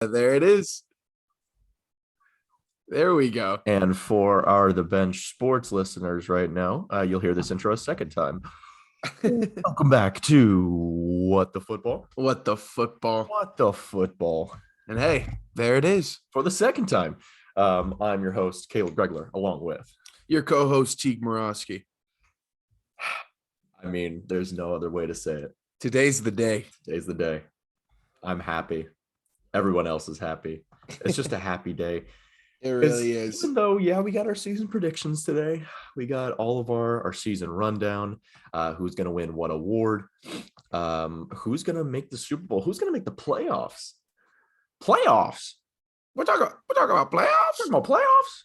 There it is. There we go. And for our The Bench Sports listeners right now, you'll hear this intro a second time. Welcome back to What the Football? What the football? What the Football? And hey, there it is. For the second time, I'm your host, Caleb Gregler, along with your co-host, Tadhg Morosky. I mean, there's no other way to say it. Today's the day. Today's the day. I'm happy. Everyone else is happy. It's just a happy day. It really is. Even though, we got our season predictions today. We got all of our season rundown. Who's going to win what award? Who's going to make the Super Bowl? Who's going to make the playoffs? Playoffs? We're talking about playoffs? Talking about playoffs?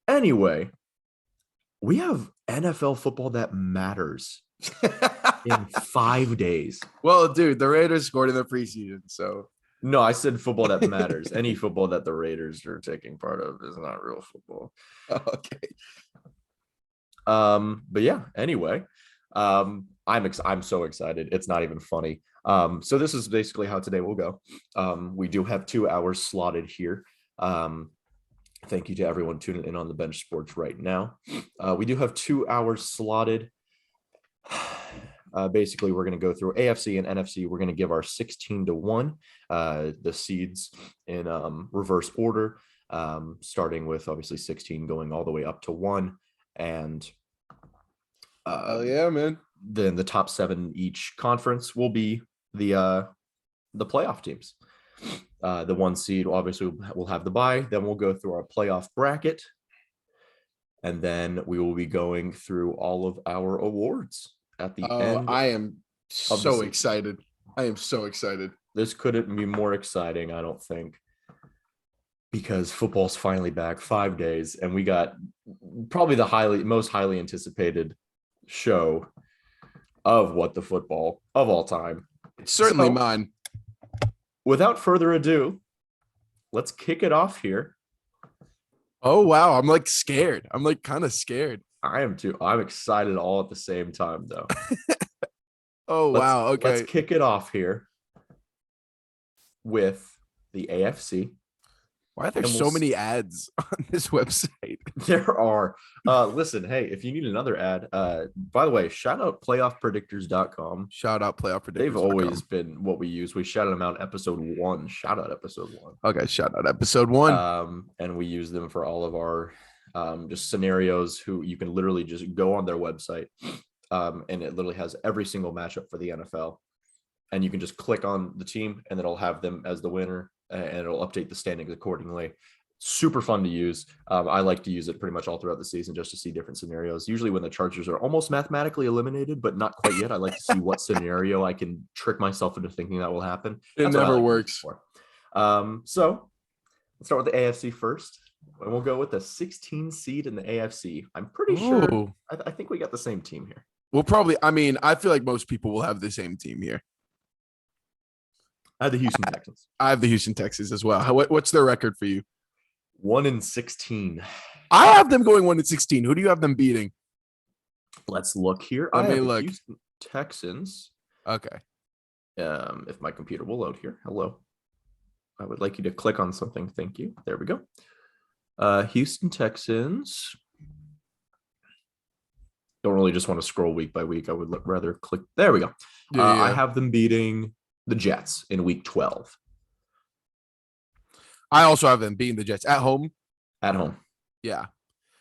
Anyway, we have NFL football that matters in 5 days. Well, dude, the Raiders scored in the preseason, so. No, I said football that matters. Any football that the Raiders are taking part of is not real football. Okay. But yeah, anyway, I'm so excited. It's not even funny. So this is basically how today will go. We do have 2 hours slotted here. Thank you to everyone tuning in on the Bench Sports right now. We do have 2 hours slotted. Basically, we're going to go through AFC and NFC. We're going to give our 16-1, the seeds in reverse order, starting with obviously 16 going all the way up to 1. And yeah, man. Then the top 7 each conference will be the playoff teams. The 1 seed obviously will have the bye. Then we'll go through our playoff bracket. And then we will be going through all of our awards at the end. I am so excited. I am so excited. This couldn't be more exciting, I don't think, because football's finally back. 5 days, and we got probably the most highly anticipated show of What the Football of all time. It's certainly mine. Without further ado, let's kick it off here. Oh, wow. I'm like scared. I'm like kind of scared. I am too. I'm excited all at the same time, though. Wow. Okay. Let's kick it off here with the AFC. Why are there so many ads on this website? There are. Listen, hey, if you need another ad, by the way, shout out playoffpredictors.com. Shout out playoffpredictors.com. They've always been what we use. We shouted them out episode 1. Shout out episode 1. Okay, shout out episode 1. And we use them for all of our just scenarios. Who you can literally just go on their website, and it literally has every single matchup for the NFL. And you can just click on the team, and it'll have them as the winner, and it'll update the standings accordingly. Super fun to use. I like to use it pretty much all throughout the season just to see different scenarios. Usually when the Chargers are almost mathematically eliminated, but not quite yet, I like to see what scenario I can trick myself into thinking that will happen. It never works. So let's start with the AFC first, and we'll go with the 16 seed in the AFC. I'm pretty sure. I think we got the same team here. We'll probably. I mean, I feel like most people will have the same team here. I have the Houston Texans. I have the Houston Texans as well. What's their record for you? 1-16. I have them going 1-16. Who do you have them beating? Let's look here. Let me look. Houston Texans. Okay. If my computer will load here. Hello. I would like you to click on something. Thank you. There we go. Houston Texans. Don't really just want to scroll week by week. I would rather click. There we go. Yeah. I have them beating the Jets in week 12. I also have them beating the Jets at home. At home. Yeah.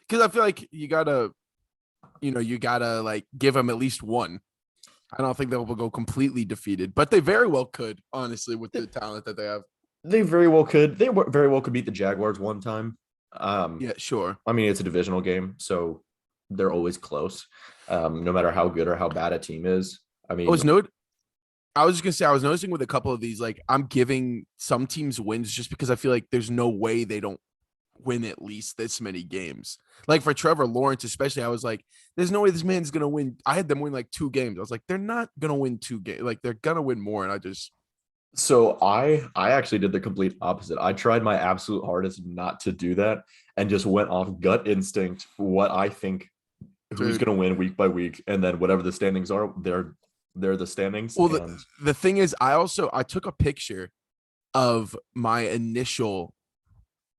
Because I feel like you gotta like give them at least one. I don't think they'll go completely defeated, but they very well could, honestly, with the talent that they have. They very well could. They very well could beat the Jaguars one time. Yeah, sure. I mean, it's a divisional game, so they're always close, no matter how good or how bad a team is. I mean, I was just gonna say, I was noticing with a couple of these, like I'm giving some teams wins just because I feel like there's no way they don't win at least this many games. Like for Trevor Lawrence, especially, I was like, there's no way this man's gonna win. I had them win like 2 games. I was like, they're not gonna win 2 games. Like they're gonna win more. And So I actually did the complete opposite. I tried my absolute hardest not to do that and just went off gut instinct, what I think who's going to win week by week. And then whatever the standings are, they're the standings. Well, the thing is, I took a picture of my initial,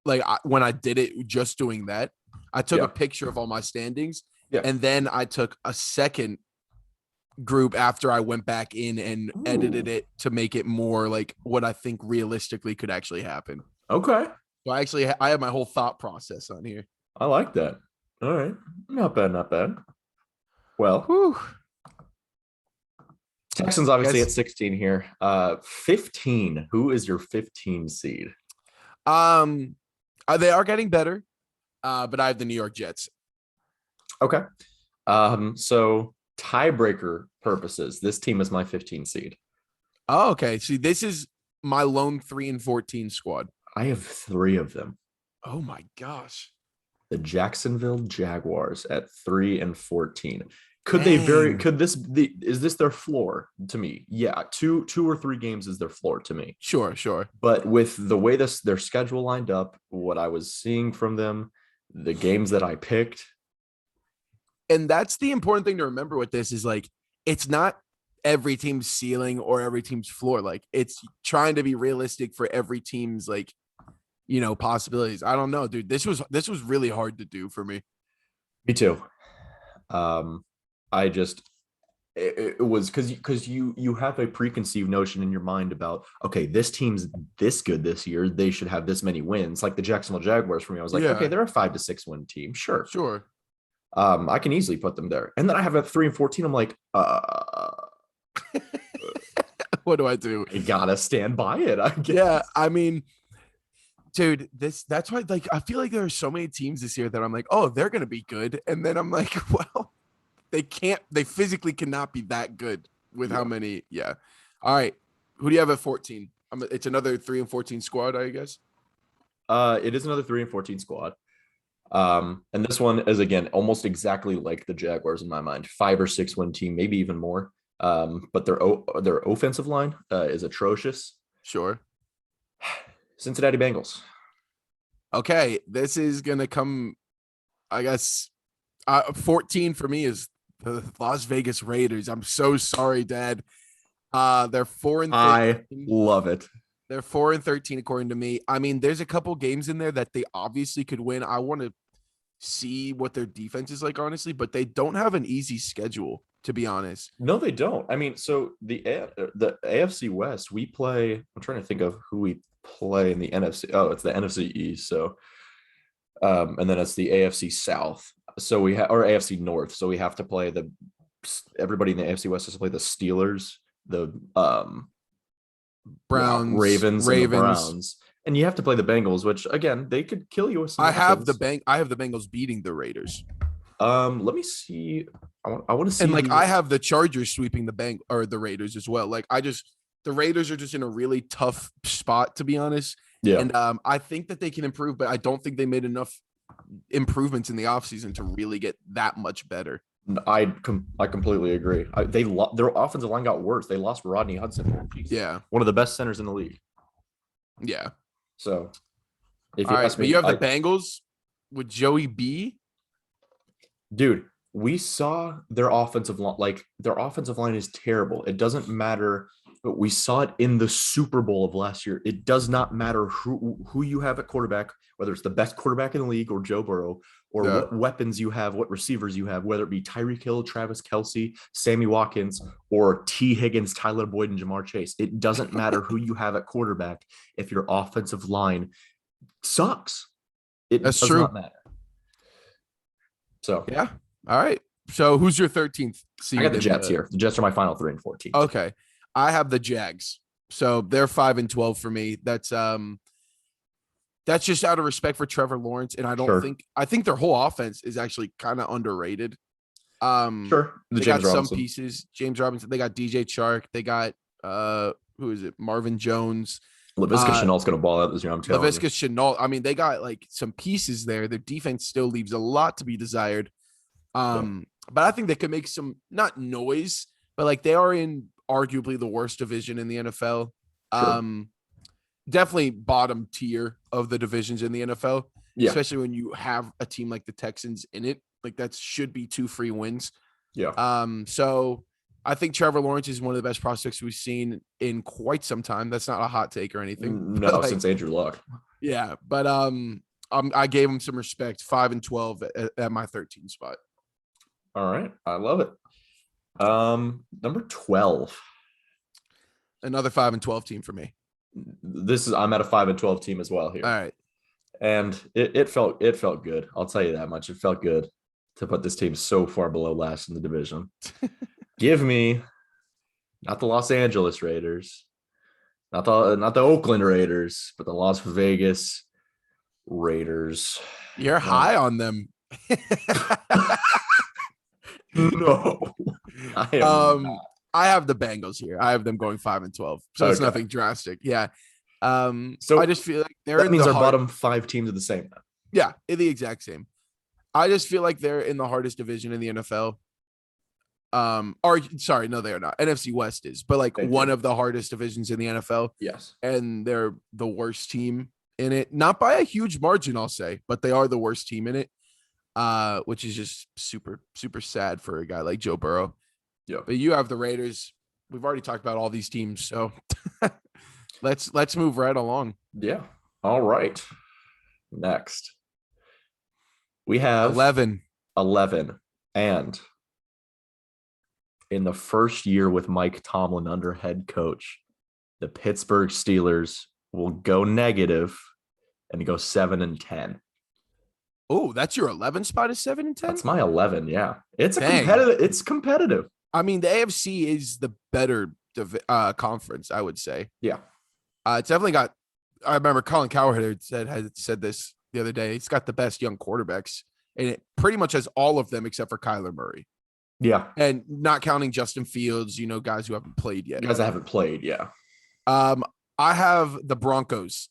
when I did it, just doing that, I took Yeah. a picture of all my standings, Yeah. and then I took a second group after I went back in and edited it to make it more like what I think realistically could actually happen. Okay. So I have my whole thought process on here. I like that. All right. Not bad. Not bad. Well, Whew. Texans obviously Guess at 16 here. 15. Who is your 15 seed? they are getting better, but I have the New York Jets. Okay. So tiebreaker purposes, this team is my 15 seed. Oh, okay. See, this is my lone 3-14 squad. I have 3 of them. Oh my gosh. The Jacksonville Jaguars at 3-14. Is this their floor to me? Yeah, two or 3 games is their floor to me. Sure. But with the way their schedule lined up, what I was seeing from them, the games that I picked. And that's the important thing to remember with this is like, it's not every team's ceiling or every team's floor. Like, it's trying to be realistic for every team's possibilities. I don't know, dude. This was really hard to do for me. Me too. I just it was because you have a preconceived notion in your mind about, okay, this team's this good this year, they should have this many wins. Like the Jacksonville Jaguars for me, I was like, okay, they're a 5 to 6 win team, sure. I can easily put them there. And then I have at 3-14. I'm like, what do I do? I gotta stand by it, I guess. Yeah, I mean, dude, that's why, like, I feel like there are so many teams this year that I'm like, oh, they're gonna be good, and then I'm like, well, they physically cannot be that good with how many. Yeah. All right, who do you have at 14? It's another 3-14 squad, I guess. It is another 3-14 squad. And this one is, again, almost exactly like the Jaguars in my mind, 5 or 6 win team, maybe even more. But their offensive line is atrocious. Sure. Cincinnati Bengals. Okay, this is gonna come, I guess. 14 for me is the Las Vegas Raiders. I'm so sorry, Dad. They're 4-13. I love it. They're 4-13 according to me. I mean, there's a couple games in there that they obviously could win. I want to see what their defense is like, honestly, but they don't have an easy schedule, to be honest. No, they don't. I mean, so the AFC West, we play. I'm trying to think of who we play in the NFC. Oh, it's the NFC East. So, and then it's the AFC South. So we have, or AFC North. So we have to play everybody in the AFC West has to play the Steelers, the Browns, Ravens, and the Browns, and you have to play the Bengals, which again they could kill you with some. I have the Bengals beating the Raiders. Let me see. I want to see. And like I have the Chargers sweeping the Raiders as well. Like the Raiders are just in a really tough spot, to be honest. Yeah. And I think that they can improve, but I don't think they made enough improvements in the offseason to really get that much better. I completely agree. Their offensive line got worse. They lost Rodney Hudson. Yeah, one of the best centers in the league. Yeah. So, if you ask me, you have the Bengals with Joey B. Dude, we saw their offensive line. Like their offensive line is terrible. It doesn't matter. But we saw it in the Super Bowl of last year. It does not matter who you have at quarterback, whether it's the best quarterback in the league or Joe Burrow, or what weapons you have, what receivers you have, whether it be Tyreek Hill, Travis Kelce, Sammy Watkins, or T. Higgins, Tyler Boyd, and Jamar Chase. It doesn't matter who you have at quarterback if your offensive line sucks. That's true. Not matter. So yeah. All right. So who's your 13th seed? I got the Jets here. The Jets are my final 3-14. Okay. I have the Jags. So they're 5-12 for me. That's just out of respect for Trevor Lawrence. And I don't I think their whole offense is actually kind of underrated. Sure. They got some pieces. James Robinson. They got DJ Chark. They got who is it? Marvin Jones. Laviska Shenault's going to ball out this year. I'm telling you. Laviska Shenault. I mean, they got like some pieces there. Their defense still leaves a lot to be desired. But I think they could make some, not noise, but like they are in arguably the worst division in the NFL. Sure. Definitely bottom tier of the divisions in the NFL, especially when you have a team like the Texans in it. Like that should be 2 free wins. Yeah. So I think Trevor Lawrence is one of the best prospects we've seen in quite some time. That's not a hot take or anything. No, since Andrew Luck. Yeah, but I gave him some respect. 5-12 at my 13 spot. All right, I love it. Number 12. Another 5-12 team for me. I'm at a 5-12 team as well here. All right. And it felt good. I'll tell you that much. It felt good to put this team so far below last in the division. Give me not the Los Angeles Raiders, not the Oakland Raiders, but the Las Vegas Raiders. You're high on them. No, I am not. I have the Bengals here. I have them going 5-12. So it's nothing drastic. Yeah. So I just feel like that means our bottom 5 teams are the same now. Yeah, the exact same. I just feel like they're in the hardest division in the NFL. Or sorry, no, they are not. NFC West is, but like one of the hardest divisions in the NFL. Yes. And they're the worst team in it. Not by a huge margin, I'll say, but they are the worst team in it. Which is just super, super sad for a guy like Joe Burrow. Yeah. But you have the Raiders. We've already talked about all these teams, so let's move right along. Yeah. All right. Next, we have 11. And in the first year with Mike Tomlin under head coach, the Pittsburgh Steelers will go negative and go 7-10. Oh, that's your 11 spot is 7-10? That's my 11. Yeah. It's competitive. It's competitive. I mean, the AFC is the better conference, I would say. Yeah. It's definitely got, I remember Colin Cowherd had said this the other day. It's got the best young quarterbacks, and it pretty much has all of them except for Kyler Murray. Yeah. And not counting Justin Fields, guys who haven't played yet. Guys that haven't played. Yeah. I have the Broncos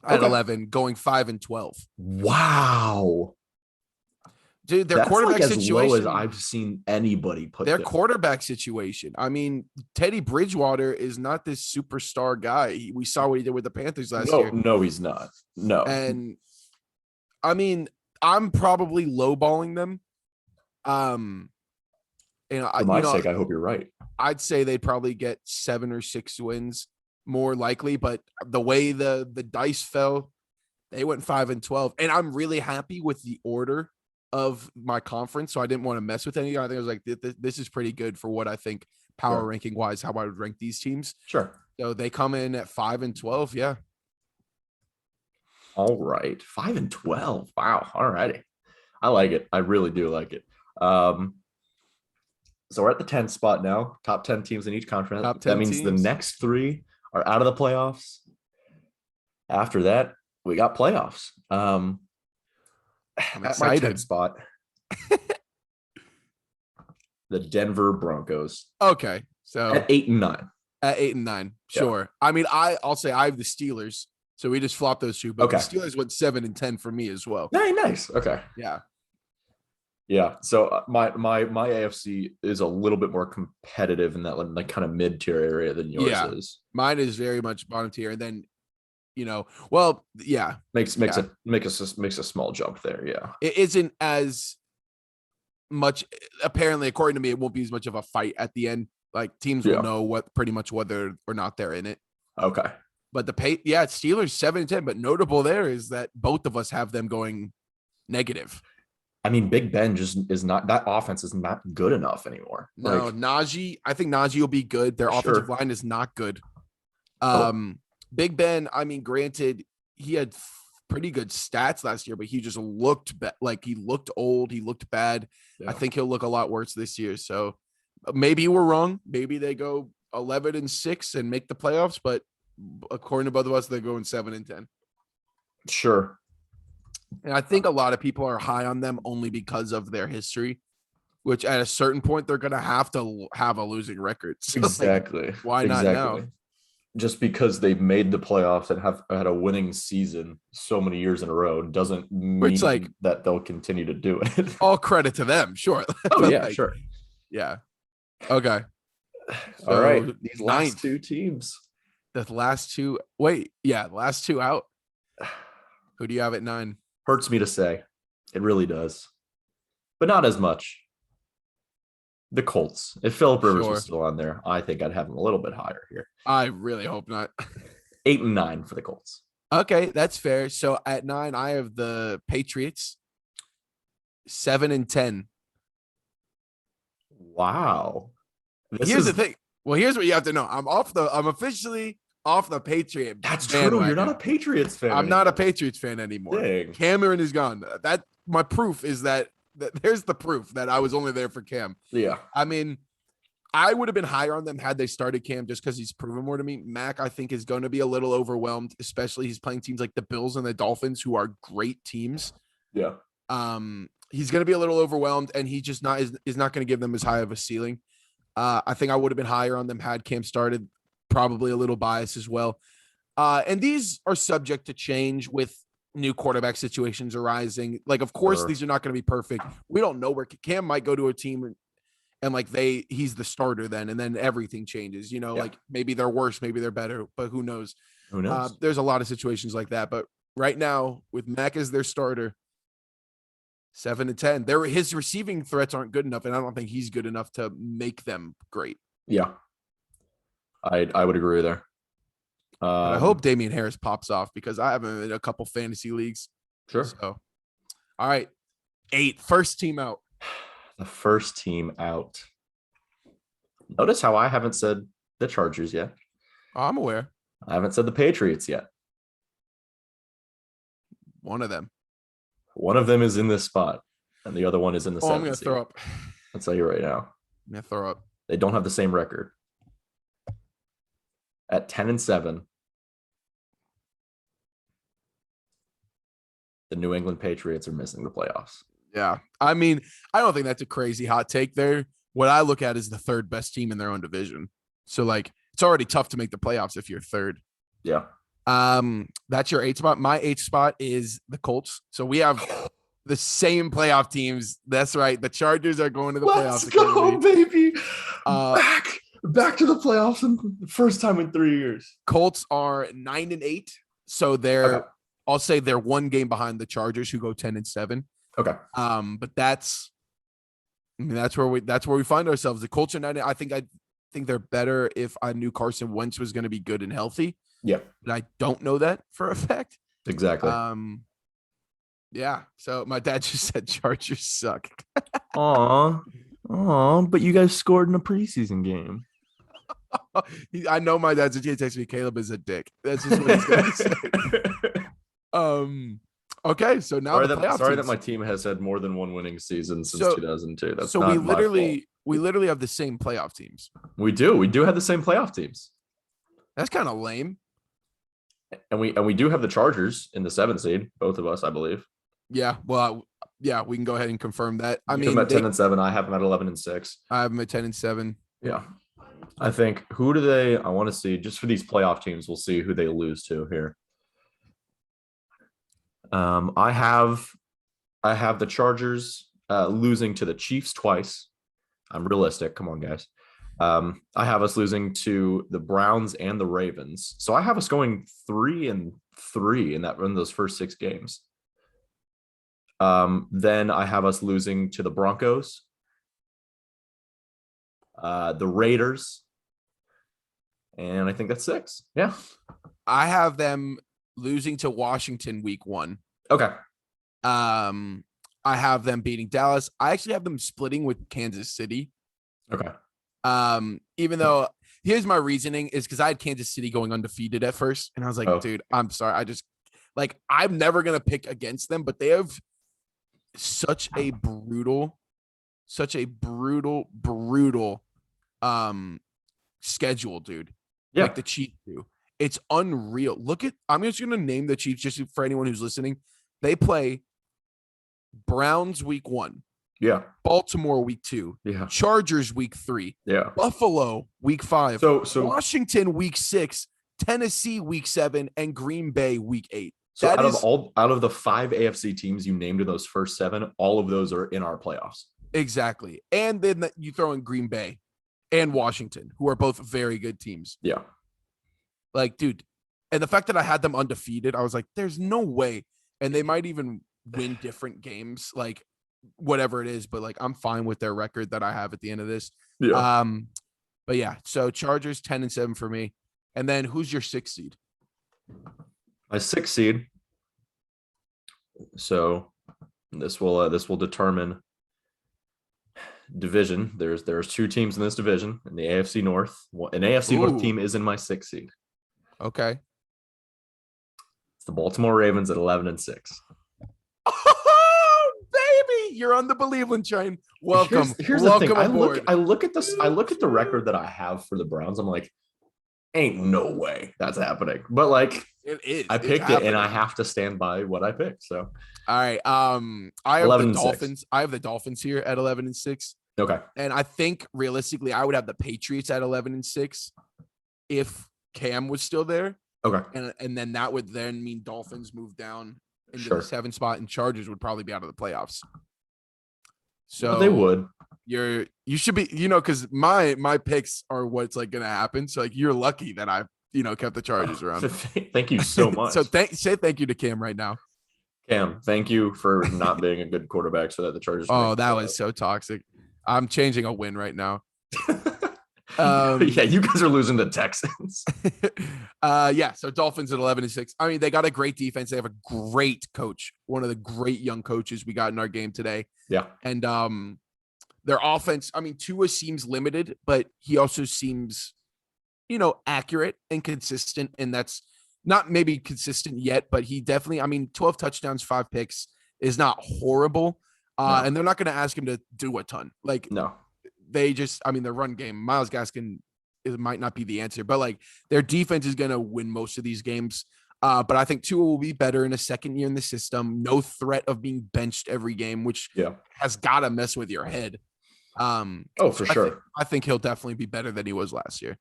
at 11 going 5-12. Wow. Dude, their That's quarterback like as situation. low as I've seen anybody put their there. Quarterback situation. I mean, Teddy Bridgewater is not this superstar guy. We saw what he did with the Panthers last year. No, he's not. No. And I mean, I'm probably lowballing them. For my sake, I hope you're right. I'd say they'd probably get 7 or 6 wins, more likely. But the way the dice fell, they went 5-12, and I'm really happy with the order of my conference. So I didn't want to mess with anything. I think I was like, this is pretty good for what I think power ranking wise, how I would rank these teams. Sure. So they come in at 5-12. Yeah. All right. 5-12. Wow. All righty. I like it. I really do like it. So we're at the 10th spot now. Top 10 teams in each conference. That means the next 3 are out of the playoffs. After that, we got playoffs. I'm excited. At my 10th spot, the Denver Broncos. Okay. So at 8-9. At 8-9. Sure. Yeah. I mean, I'll say I have the Steelers. So we just flopped those two, but the Steelers went 7-10 for me as well. Hey, nice. Okay. Yeah. Yeah. So my AFC is a little bit more competitive in that like kind of mid-tier area than yours is. Mine is very much bottom tier. And then, makes a small jump there. Yeah. It isn't as much. Apparently, according to me, it won't be as much of a fight at the end. Like teams will know pretty much whether or not they're in it. Okay. But it's Steelers 7-10. But notable there is that both of us have them going negative. I mean, Big Ben just is not, that offense is not good enough anymore. No, Najee, I think Najee will be good. Their offensive line is not good. Big Ben, I mean, granted, he had pretty good stats last year, but he just looked like he looked old. He looked bad. Yeah. I think he'll look a lot worse this year. So maybe we're wrong. Maybe they go 11-6 and make the playoffs, but according to both of us, they're going 7-10. Sure. And I think a lot of people are high on them only because of their history, which at a certain point, they're going to have a losing record. So exactly. Why not now? Just because they've made the playoffs and have had a winning season so many years in a row doesn't mean that they'll continue to do it. All credit to them. Sure. Oh, yeah, sure. Yeah. Okay. So all right. These last 2 teams. The last 2. Wait. Yeah. Last 2 out. Who do you have at 9? Hurts me to say. It really does. But not as much. The Colts. If Philip Rivers Sure. was still on there, I think I'd have him a little bit higher here. I really hope not. 8-9 for the Colts. Okay, that's fair. So at 9, I have the Patriots. 7-10. Wow. Here's the thing. Well, here's what you have to know. I'm officially off the Patriot. That's true. You're not a Patriots fan. I'm not a Patriots fan anymore. Dang. Cameron is gone. That my proof is that there's the proof that I was only there for Cam. Yeah. I mean, I would have been higher on them had they started Cam just because he's proven more to me. Mac, I think, is going to be a little overwhelmed, especially he's playing teams like the Bills and the Dolphins, who are great teams. Yeah. He's going to be a little overwhelmed, and he just is not going to give them as high of a ceiling. I think I would have been higher on them had Cam started. Probably a little biased as well. And these are subject to change with new quarterback situations arising. Like, of course, these are not going to be perfect. We don't know where Cam might go to a team and like he's the starter then, and then everything changes. Like maybe they're worse, maybe they're better, but who knows? Who knows? There's a lot of situations like that. But right now, with Mac as their starter, 7-10. His receiving threats aren't good enough, and I don't think he's good enough to make them great. Yeah. I would agree there. I hope Damian Harris pops off because I have him in a couple fantasy leagues. Sure. So, all right. 8, first team out. The first team out. Notice how I haven't said the Chargers yet. Oh, I'm aware. I haven't said the Patriots yet. One of them. One of them is in this spot, and the other one is in the 7th. I'm going to throw up. I'll tell you right now. I'm going to throw up. They don't have the same record. At 10-7, the New England Patriots are missing the playoffs. Yeah. I mean, I don't think that's a crazy hot take there. What I look at is the third best team in their own division. So, like, it's already tough to make the playoffs if you're third. Yeah. That's your 8th spot. My 8th spot is the Colts. So we have the same playoff teams. That's right. The Chargers are going to the playoffs. Let's go, baby. Back to the playoffs in the first time in 3 years. Colts are 9-8. So I'll say they're one game behind the Chargers, who go 10-7. Okay. But that's where we find ourselves. The Colts are 9. I think they're better if I knew Carson Wentz was going to be good and healthy. Yeah. But I don't know that for a fact. Exactly. Yeah. So my dad just said Chargers suck. Aw, but you guys scored in a preseason game. I know my dad's going to text me, Caleb is a dick. That's just what he's going to say. Okay, so now sorry that my team has had more than one winning season since 2002. That's so we literally have the same playoff teams. We do have the same playoff teams. That's kind of lame. And we do have the Chargers in the 7th seed, both of us, I believe. Yeah, well, yeah, we can go ahead and confirm that. I mean, at 10-7. I have them at 11-6. I have them at 10-7. Yeah, I think I want to see just for these playoff teams. We'll see who they lose to here. I have the Chargers losing to the Chiefs twice. I'm realistic. Come on, guys. I have us losing to the Browns and the Ravens. So I have us going 3-3 in those first 6 games. Then I have us losing to the Broncos, the Raiders, and I think that's 6. Yeah. I have them losing to Washington week 1. Okay. I have them beating Dallas. I actually have them splitting with Kansas City. Okay. Even though here's my reasoning is because I had Kansas City going undefeated at first, and I was like, dude, I'm sorry. I'm never gonna pick against them, but they have such a brutal schedule, dude. Yeah. Like the Chiefs do. It's unreal. I'm just gonna name the Chiefs just for anyone who's listening. They play Browns week 1. Yeah. Baltimore week 2. Yeah. Chargers week 3. Yeah. Buffalo week 5. So Washington week 6. Tennessee week 7 and Green Bay week 8. So out of the 5 AFC teams you named in those first 7, all of those are in our playoffs. Exactly. And then you throw in Green Bay and Washington, who are both very good teams. Yeah. Like, dude, and the fact that I had them undefeated, I was like, there's no way. And they might even win different games. Like, whatever it is, but like I'm fine with their record that I have at the end of this. Yeah. But yeah, so Chargers 10-7 for me. And then who's your 6th seed? My 6th seed. So this will determine division. There's 2 teams in this division in the AFC North. An AFC North team is in my 6th seed. Okay. It's the Baltimore Ravens at 11-6. Oh, baby, you're on the Believeland train. Welcome. Here's welcome the thing. aboard. I look at the record that I have for the Browns. I'm like, ain't no way that's happening. But like, it is. I picked it, and I have to stand by what I picked. So, all right. I have the Dolphins. I have the Dolphins here at 11-6. Okay. And I think realistically, I would have the Patriots at 11-6 if Cam was still there. Okay. And then that would then mean Dolphins move down into the 7th spot, and Chargers would probably be out of the playoffs. So they would. You should be, because my picks are what's like going to happen. So like you're lucky that I kept the Chargers around. Thank you so much. So say thank you to Cam right now. Cam, thank you for not being a good quarterback so that the Chargers. Oh, that was so toxic. I'm changing a win right now. Yeah, you guys are losing to Texans. Yeah, so Dolphins at 11-6. I mean, they got a great defense. They have a great coach, one of the great young coaches we got in our game today. Yeah. And their offense, I mean, Tua seems limited, but he also seems, accurate and consistent. And that's not maybe consistent yet, but he definitely, 12 touchdowns, 5 picks is not horrible. No. And they're not going to ask him to do a ton. Like, no. They just, their run game, Myles Gaskin, it might not be the answer, but like their defense is going to win most of these games. But I think Tua will be better in a second year in the system. No threat of being benched every game, which has got to mess with your head. For sure. I think he'll definitely be better than he was last year.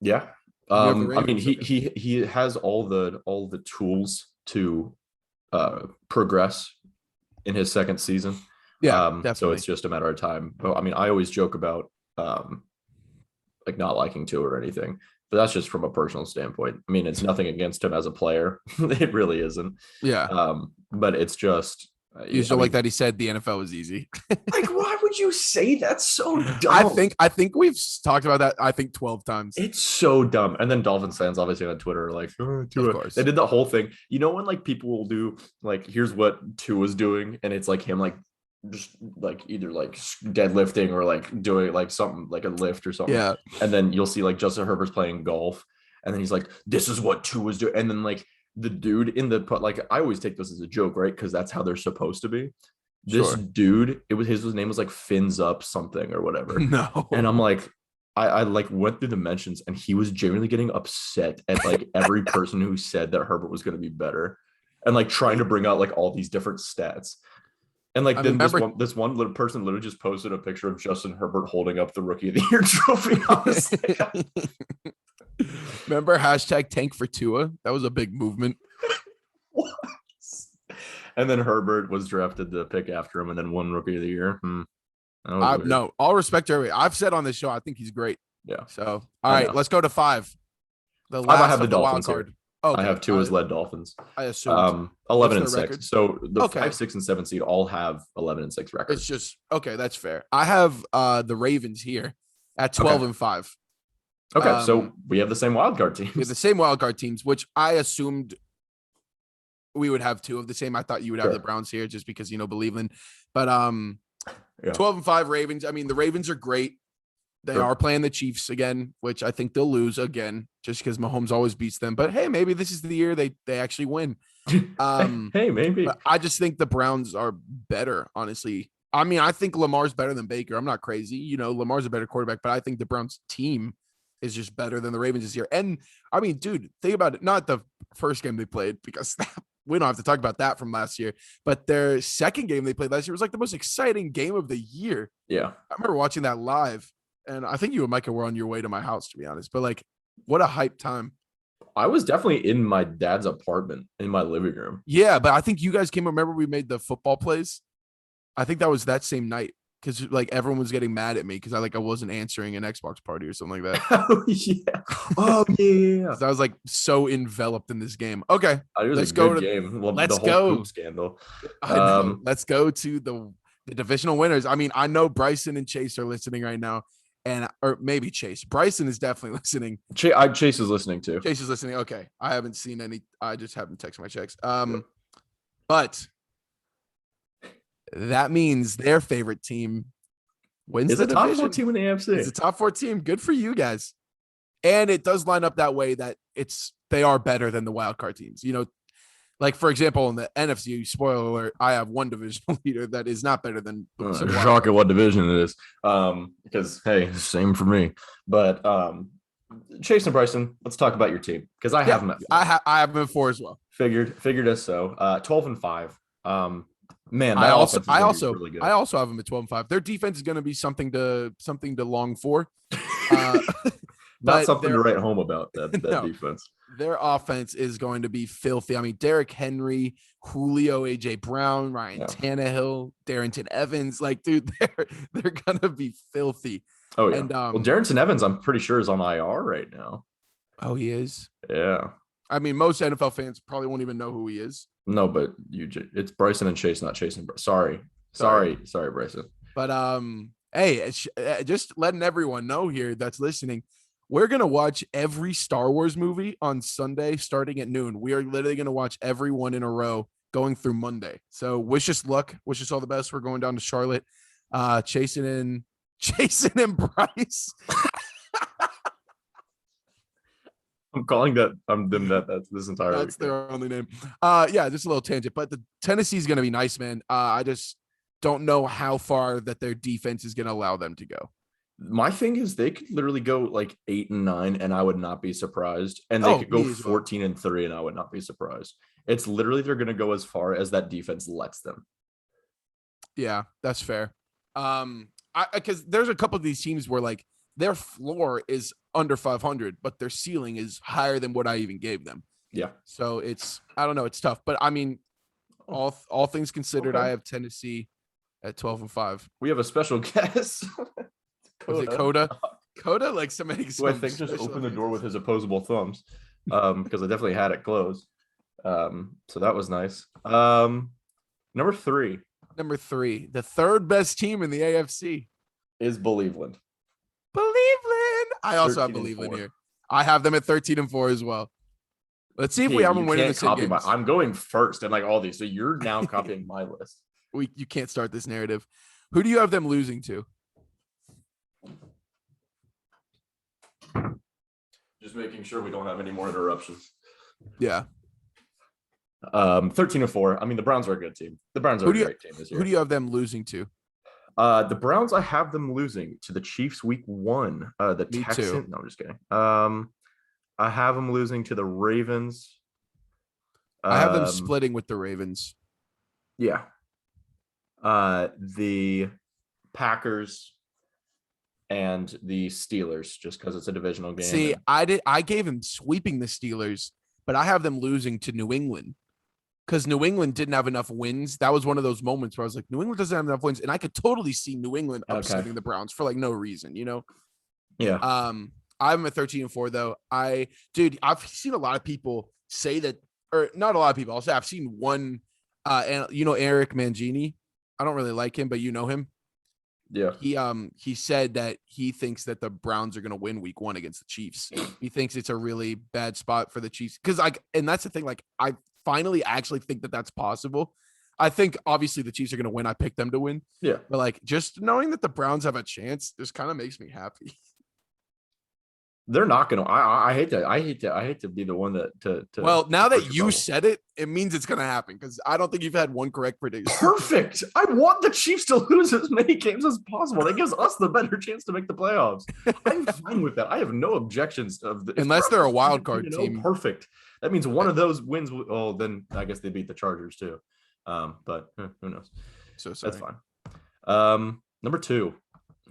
Yeah. He has all the tools to progress in his second season. Yeah, definitely. So it's just a matter of time. But I always joke about like not liking Tua or anything, but that's just from a personal standpoint. It's nothing against him as a player. It really isn't. Yeah. But it's just you still like that he said the NFL was easy. Like, why would you say that's so dumb? I think we've talked about that 12 times. It's so dumb. And then Dolphins fans obviously on Twitter are like, Tua. Of course. They did the whole thing. When like people will do like, here's what Tua's doing, and it's like him like just like either like deadlifting or like doing like something like a lift or something. Yeah. And then you'll see like Justin Herbert's playing golf, and then he's like, this is what Tua's doing. And then like the dude in the like, I always take this as a joke, right? Because that's how they're supposed to be. This dude, his name was like Fins Up something or whatever. No. And I'm like, I like went through the mentions, and he was genuinely getting upset at like every person who said that Herbert was going to be better, and like trying to bring out like all these different stats. And like then this one little person literally just posted a picture of Justin Herbert holding up the Rookie of the Year trophy. Remember #tank for Tua? That was a big movement. And then Herbert was drafted the pick after him, and then won Rookie of the Year. No, all respect to everybody. I've said on this show, I think he's great. Yeah. So all right, let's go to 5. The last I have the Dolphins wild card. Here. Okay. I have Tua's led Dolphins. I assume 11-6. So the 5, 6, and 7 seed all have 11-6 records. It's just okay. That's fair. I have the Ravens here at 12-5. Okay, so we have the same wildcard teams. We have the same wildcard teams, which I assumed we would have 2 of the same. I thought you would have the Browns here just because Believeland. But 12-5 Ravens. The Ravens are great. They are playing the Chiefs again, which I think they'll lose again just because Mahomes always beats them. But hey, maybe this is the year they actually win. Hey, maybe. But I just think the Browns are better, honestly. I think Lamar's better than Baker. I'm not crazy. Lamar's a better quarterback, but I think the Browns team is just better than the Ravens this year. And dude, think about it. Not the first game they played, because we don't have to talk about that from last year, but their second game they played last year was like the most exciting game of the year. Yeah. I remember watching that live, and I think you and Micah were on your way to my house, to be honest, but like, what a hype time. I was definitely in my dad's apartment in my living room. Yeah. But I think you guys remember we made the football plays. I think that was that same night. Because like everyone was getting mad at me because I wasn't answering an Xbox party or something like that. Oh yeah. Oh yeah. I was like so enveloped in this game. Okay, let's go to game. Let's the whole go. Poop scandal. Let's go to The divisional winners. I mean, I know Bryson and Chase are listening right now, or maybe Chase. Bryson is definitely listening. Chase is listening too. Chase is listening. Okay, I haven't seen any. I just haven't texted my checks. But that means their favorite team wins It's the a top division. 4 team in the AFC. It's a top 4 team. Good for you guys. And it does line up that way that they are better than the wild card teams. You know, like for example, in the NFC, spoiler alert, I have one divisional leader that is not better than shocking what division it is. Because hey, same for me. But Chase and Bryson, let's talk about your team because I have them at 4. I have them at 4 as well. Figured us so. 12-5. Man, I also really good. I also have them at 12-5. Their defense is going to be something to long for. Not something to write home about that no, defense. Their offense is going to be filthy. I mean, Derrick Henry, Julio, AJ Brown, Ryan Tannehill, Darrington Evans, like, dude, they're gonna be filthy. Oh yeah. And well, Darrington Evans, I'm pretty sure is on IR right now. Oh, he is. Yeah. I mean, most NFL fans probably won't even know who he is. No, but it's Bryson and Chase, not Chase and Sorry, Bryson. But hey, just letting everyone know here that's listening. We're going to watch every Star Wars movie on Sunday starting at noon. We are literally going to watch every one in a row going through Monday. So wish us luck. Wish us all the best. We're going down to Charlotte, chasing in Bryce. I'm calling them that's this entire That's weekend. their only name. Yeah, just a little tangent. But the Tennessee's going to be nice, man. I just don't know how far that their defense is going to allow them to go. My thing is they could literally go like 8-9 and I would not be surprised. And they could go 14-3 and I would not be surprised. It's literally they're going to go as far as that defense lets them. Yeah, that's fair. Because there's a couple of these teams where like their floor is under 500, but their ceiling is higher than what I even gave them. Yeah. So I don't know. It's tough, but I mean, all things considered, I have Tennessee at 12-5. We have a special guest. Was it Coda? Coda, like somebody. Who I think just opened the door with his opposable thumbs, because I definitely had it closed. So that was nice. Number three, the third best team in the AFC is Believeland. I also have Believeland here. I have them at 13-4 as well. Let's see if we have them winning the same games. I'm going first and like all these, so you're now copying my list. You can't start this narrative. Who do you have them losing to? Just making sure we don't have any more interruptions. Yeah. 13-4. I mean, the Browns are a good team. The Browns are a great team this year. Who do you have them losing to? The Browns, I have them losing to the Chiefs week 1. The Texans. No, I'm just kidding. I have them losing to the Ravens. I have them splitting with the Ravens. Yeah. The Packers and the Steelers, just because it's a divisional game. See, I gave him sweeping the Steelers, but I have them losing to New England because New England didn't have enough wins. That was one of those moments where I was like, New England doesn't have enough wins, and I could totally see New England upsetting the Browns for like no reason, you know? Yeah. I'm at 13-4 though. I've seen a lot of people say that, or not a lot of people. I'll say I've seen one, and you know Eric Mangini. I don't really like him, but you know him. Yeah. He said that he thinks that the Browns are going to win week 1 against the Chiefs. He thinks it's a really bad spot for the Chiefs because and that's the thing. Like, I finally actually think that that's possible. I think obviously the Chiefs are going to win. I picked them to win. Yeah. But like just knowing that the Browns have a chance just kind of makes me happy. They're not going to. I hate to be the one to well, now that you said it, it means it's going to happen because I don't think you've had one correct prediction. Perfect. I want the Chiefs to lose as many games as possible. That gives us the better chance to make the playoffs. I'm fine with that. I have no objections unless they're a wild card team. Perfect. That means one of those wins. Oh, then I guess they beat the Chargers too. But who knows? So sorry. That's fine. Number 2.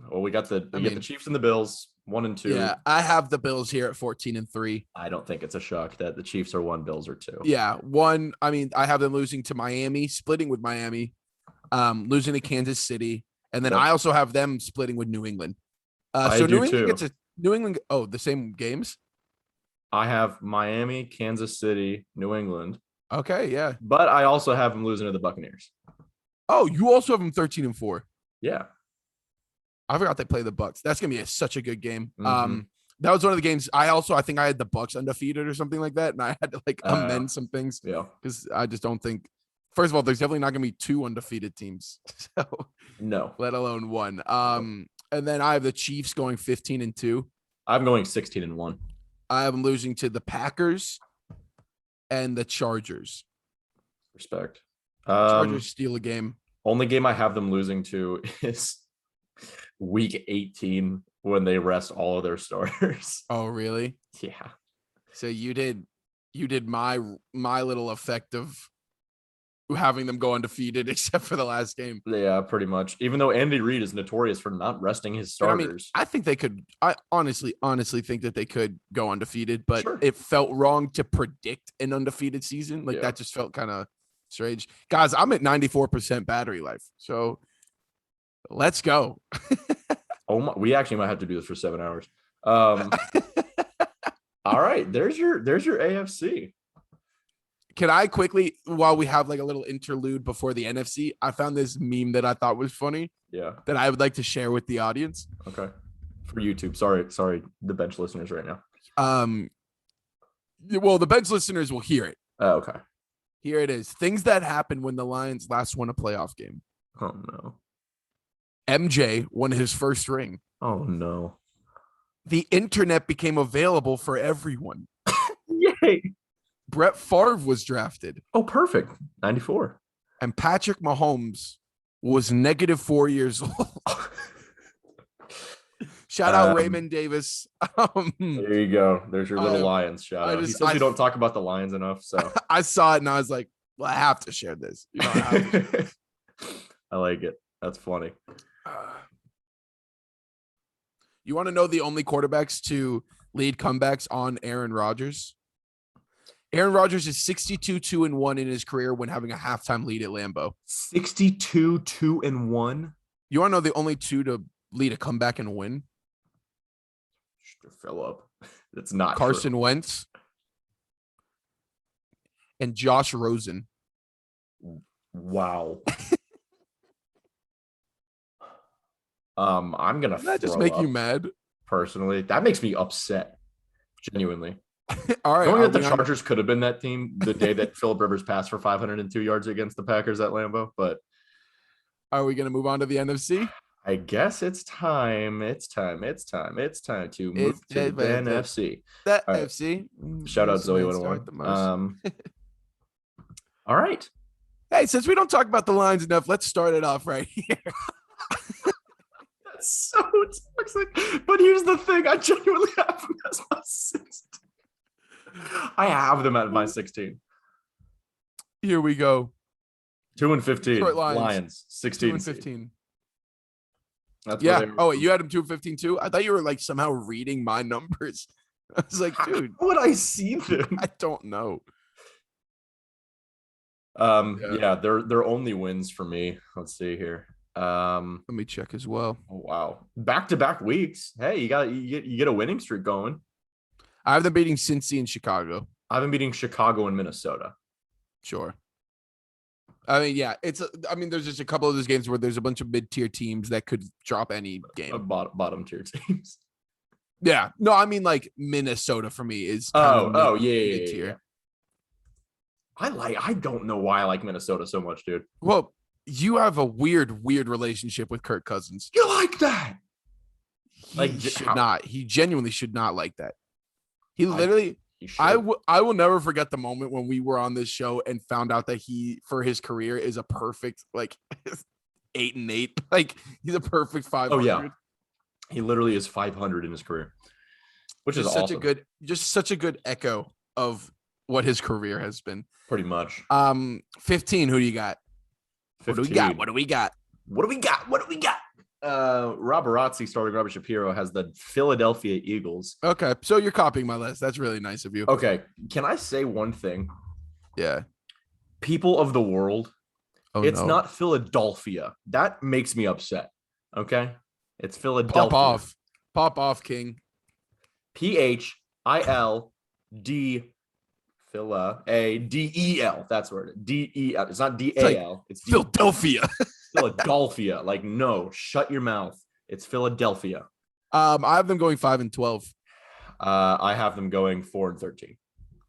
Well, we got the Chiefs and the Bills. 1 and 2. Yeah, I have the Bills here at 14-3. I don't think it's a shock that the Chiefs are 1, Bills are 2. Yeah, 1. I mean, I have them losing to Miami, splitting with Miami, losing to Kansas City, and then I also have them splitting with New England. So New England gets New England. Oh, the same games. I have Miami, Kansas City, New England. Okay, yeah. But I also have them losing to the Buccaneers. Oh, you also have them 13-4. Yeah. I forgot they play the Bucks. That's gonna be such a good game. Mhm. That was one of the games. I think I had the Bucks undefeated or something like that, and I had to like amend some things Yeah. because I just don't think. First of all, there's definitely not gonna be 2 undefeated teams, so No. let alone 1. And then I have the Chiefs going 15-2. I'm going 16-1. I have them losing to the Packers and the Chargers. Respect. Chargers steal a game. Only game I have them losing to is week 18 when they rest all of their starters. Oh, really? Yeah. So you did my little effect of having them go undefeated except for the last game. Yeah, pretty much. Even though Andy Reid is notorious for not resting his starters. I think they could. I honestly think that they could go undefeated, but Sure. It felt wrong to predict an undefeated season. Like that just felt kind of strange. Guys, I'm at 94% battery life, so let's go. Oh my, we actually might have to do this for 7 hours. All right, there's your AFC. Can I quickly, while we have like a little interlude before the NFC, I found this meme that I thought was funny. Yeah. That I would like to share with the audience. Okay. For YouTube. Sorry, the bench listeners right now. Well, the bench listeners will hear it. Oh, okay. Here it is. Things that happened when the Lions last won a playoff game. Oh no. MJ won his first ring. Oh no. The internet became available for everyone. Yay. Brett Favre was drafted. Oh, perfect. 94. And Patrick Mahomes was -4 years old. Shout out Raymond Davis. There you go. There's your little Lions shout out. He says we don't talk about the Lions enough. So I saw it and I was like, well, I have to share this. You know, I have to share this. I like it. That's funny. You want to know the only quarterbacks to lead comebacks on Aaron Rodgers? Aaron Rodgers is 62-2-1 in his career when having a halftime lead at Lambeau. 62-2-1. You want to know the only 2 to lead a comeback and win? Philip. That's not Carson Wentz and Josh Rosen. Wow. I'm gonna. Does that just make you mad? Personally, that makes me upset. Genuinely. All right. Knowing that the Chargers could have been that team the day that Philip Rivers passed for 502 yards against the Packers at Lambeau, but are we gonna move on to the NFC? I guess it's time. It's time to move to the NFC. The NFC. Shout out Zoe 101. All right. Hey, since we don't talk about the Lions enough, let's start it off right here. That's so toxic. But here's the thing: I genuinely have them as my 16. I have them at my 16. Here we go. 2-15. Lions 16. 2-15. That's Oh, wait, you had them 2-15 too? I thought you were like somehow reading my numbers. I was like, dude, how would I see them? I don't know. Yeah, they're only wins for me. Let's see here. Let me check as well. Oh, wow. Back-to-back weeks. Hey, you get a winning streak going. I have them beating Cincy and Chicago. I've been beating Chicago and Minnesota. Sure. I mean, yeah, there's just a couple of those games where there's a bunch of mid-tier teams that could drop any game. Bottom tier teams. Yeah. No, I mean like Minnesota for me is mid-tier. Yeah. I don't know why I like Minnesota so much, dude. Well, you have a weird relationship with Kirk Cousins. You like that? He genuinely should not like that. He literally, I will never forget the moment when we were on this show and found out that he, for his career, is a perfect 8-8. Like he's a perfect 500. Oh yeah, he literally is 500 in his career, which is awesome. Such a good echo of what his career has been. Pretty much. 15. Who do you got? 15. What do we got? Roberazzi starting Robert Shapiro has the Philadelphia Eagles. Okay, so you're copying my list. That's really nice of you. Okay, can I say one thing? Yeah. People of the world, it's not Philadelphia. That makes me upset. Okay, it's Philadelphia. Pop off, King. PHILD Philadelphia. That's where D-E-L. It's not like D-A-L. It's Philadelphia. Philadelphia. Like, no, shut your mouth. It's Philadelphia. I have them going 5-12. I have them going 4-13.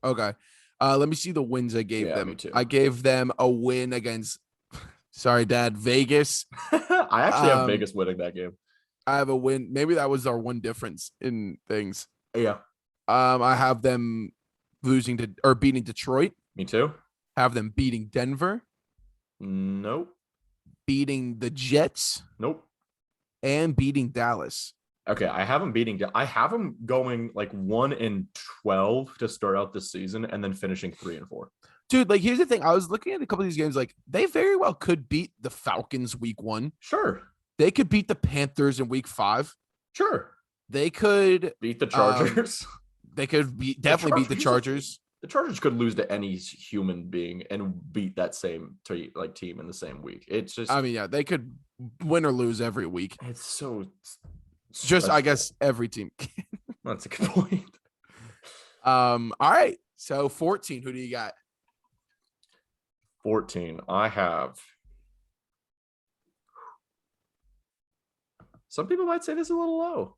Okay. Let me see the wins I gave them. Me too. I gave them a win against, sorry, Dad, Vegas. I actually have Vegas winning that game. I have a win. Maybe that was our one difference in things. Yeah. I have them beating Detroit. Me too. Have them beating Denver. Nope. Beating the Jets. Nope. And beating Dallas. Okay, I have them going like 1-12 to start out this season, and then finishing 3-4. Dude, like, here's the thing. I was looking at a couple of these games. Like, they very well could beat the Falcons week 1. Sure. They could beat the Panthers in week 5. Sure. They could beat the Chargers. They could definitely beat the Chargers. The Chargers could lose to any human being and beat that same team in the same week. It's just, I mean, yeah, they could win or lose every week. It's so just, I guess, every team. That's a good point. All right. So 14, who do you got? 14. I have. Some people might say this is a little low.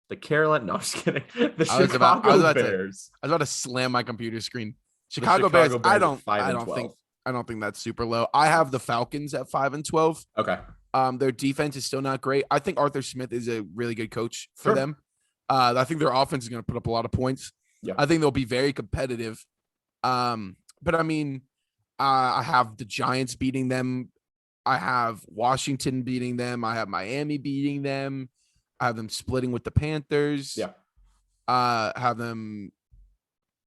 The Carolina, no, I'm just kidding. The Chicago Bears. I was about to slam my computer screen. Chicago Bears. I don't think that's super low. I have the Falcons at 5-12. Okay. Their defense is still not great. I think Arthur Smith is a really good coach for them. I think their offense is going to put up a lot of points. Yeah. I think they'll be very competitive. But I mean, I have the Giants beating them. I have Washington beating them. I have Miami beating them. I have them splitting with the Panthers. Yeah. Have them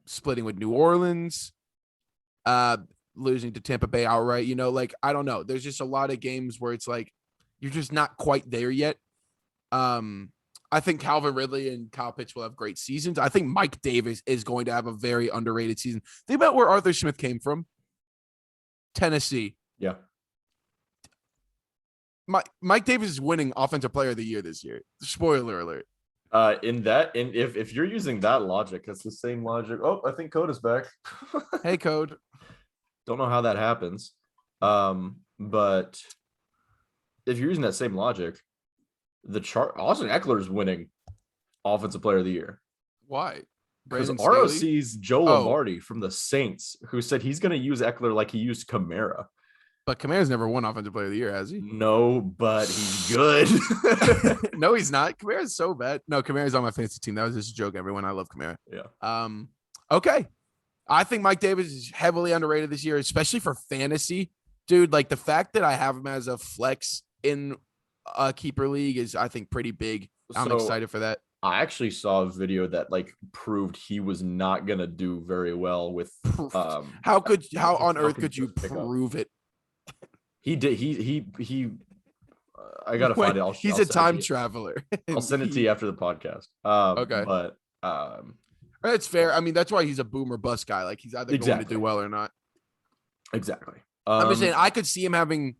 splitting with New Orleans. Losing to Tampa Bay outright. You know, like, I don't know. There's just a lot of games where it's like you're just not quite there yet. I think Calvin Ridley and Kyle Pitts will have great seasons. I think Mike Davis is going to have a very underrated season. Think about where Arthur Smith came from. Tennessee. Yeah. Mike Davis is winning Offensive Player of the Year this year. Spoiler alert. If you're using that logic, it's the same logic. Oh, I think Code is back. Hey, Code. Don't know how that happens. But if you're using that same logic, Austin Eckler is winning Offensive Player of the Year. Why? Because ROC's Joe Lombardi from the Saints, who said he's going to use Eckler like he used Kamara. But Kamara's never won Offensive Player of the Year, has he? No, but he's good. No, he's not. Kamara's so bad. No, Kamara's on my fantasy team. That was just a joke, everyone. I love Kamara. Yeah. Okay. I think Mike Davis is heavily underrated this year, especially for fantasy. Dude, like, the fact that I have him as a flex in a keeper league is, I think, pretty big. I'm excited for that. I actually saw a video that like proved he was not going to do very well with how on earth could you prove it? He did. He I gotta find it. He's a time traveler. I'll send it to you after the podcast. Okay, but it's fair. I mean, that's why he's a boom or bust guy. Like, he's either going to do well or not. Exactly. I'm just saying I could see him having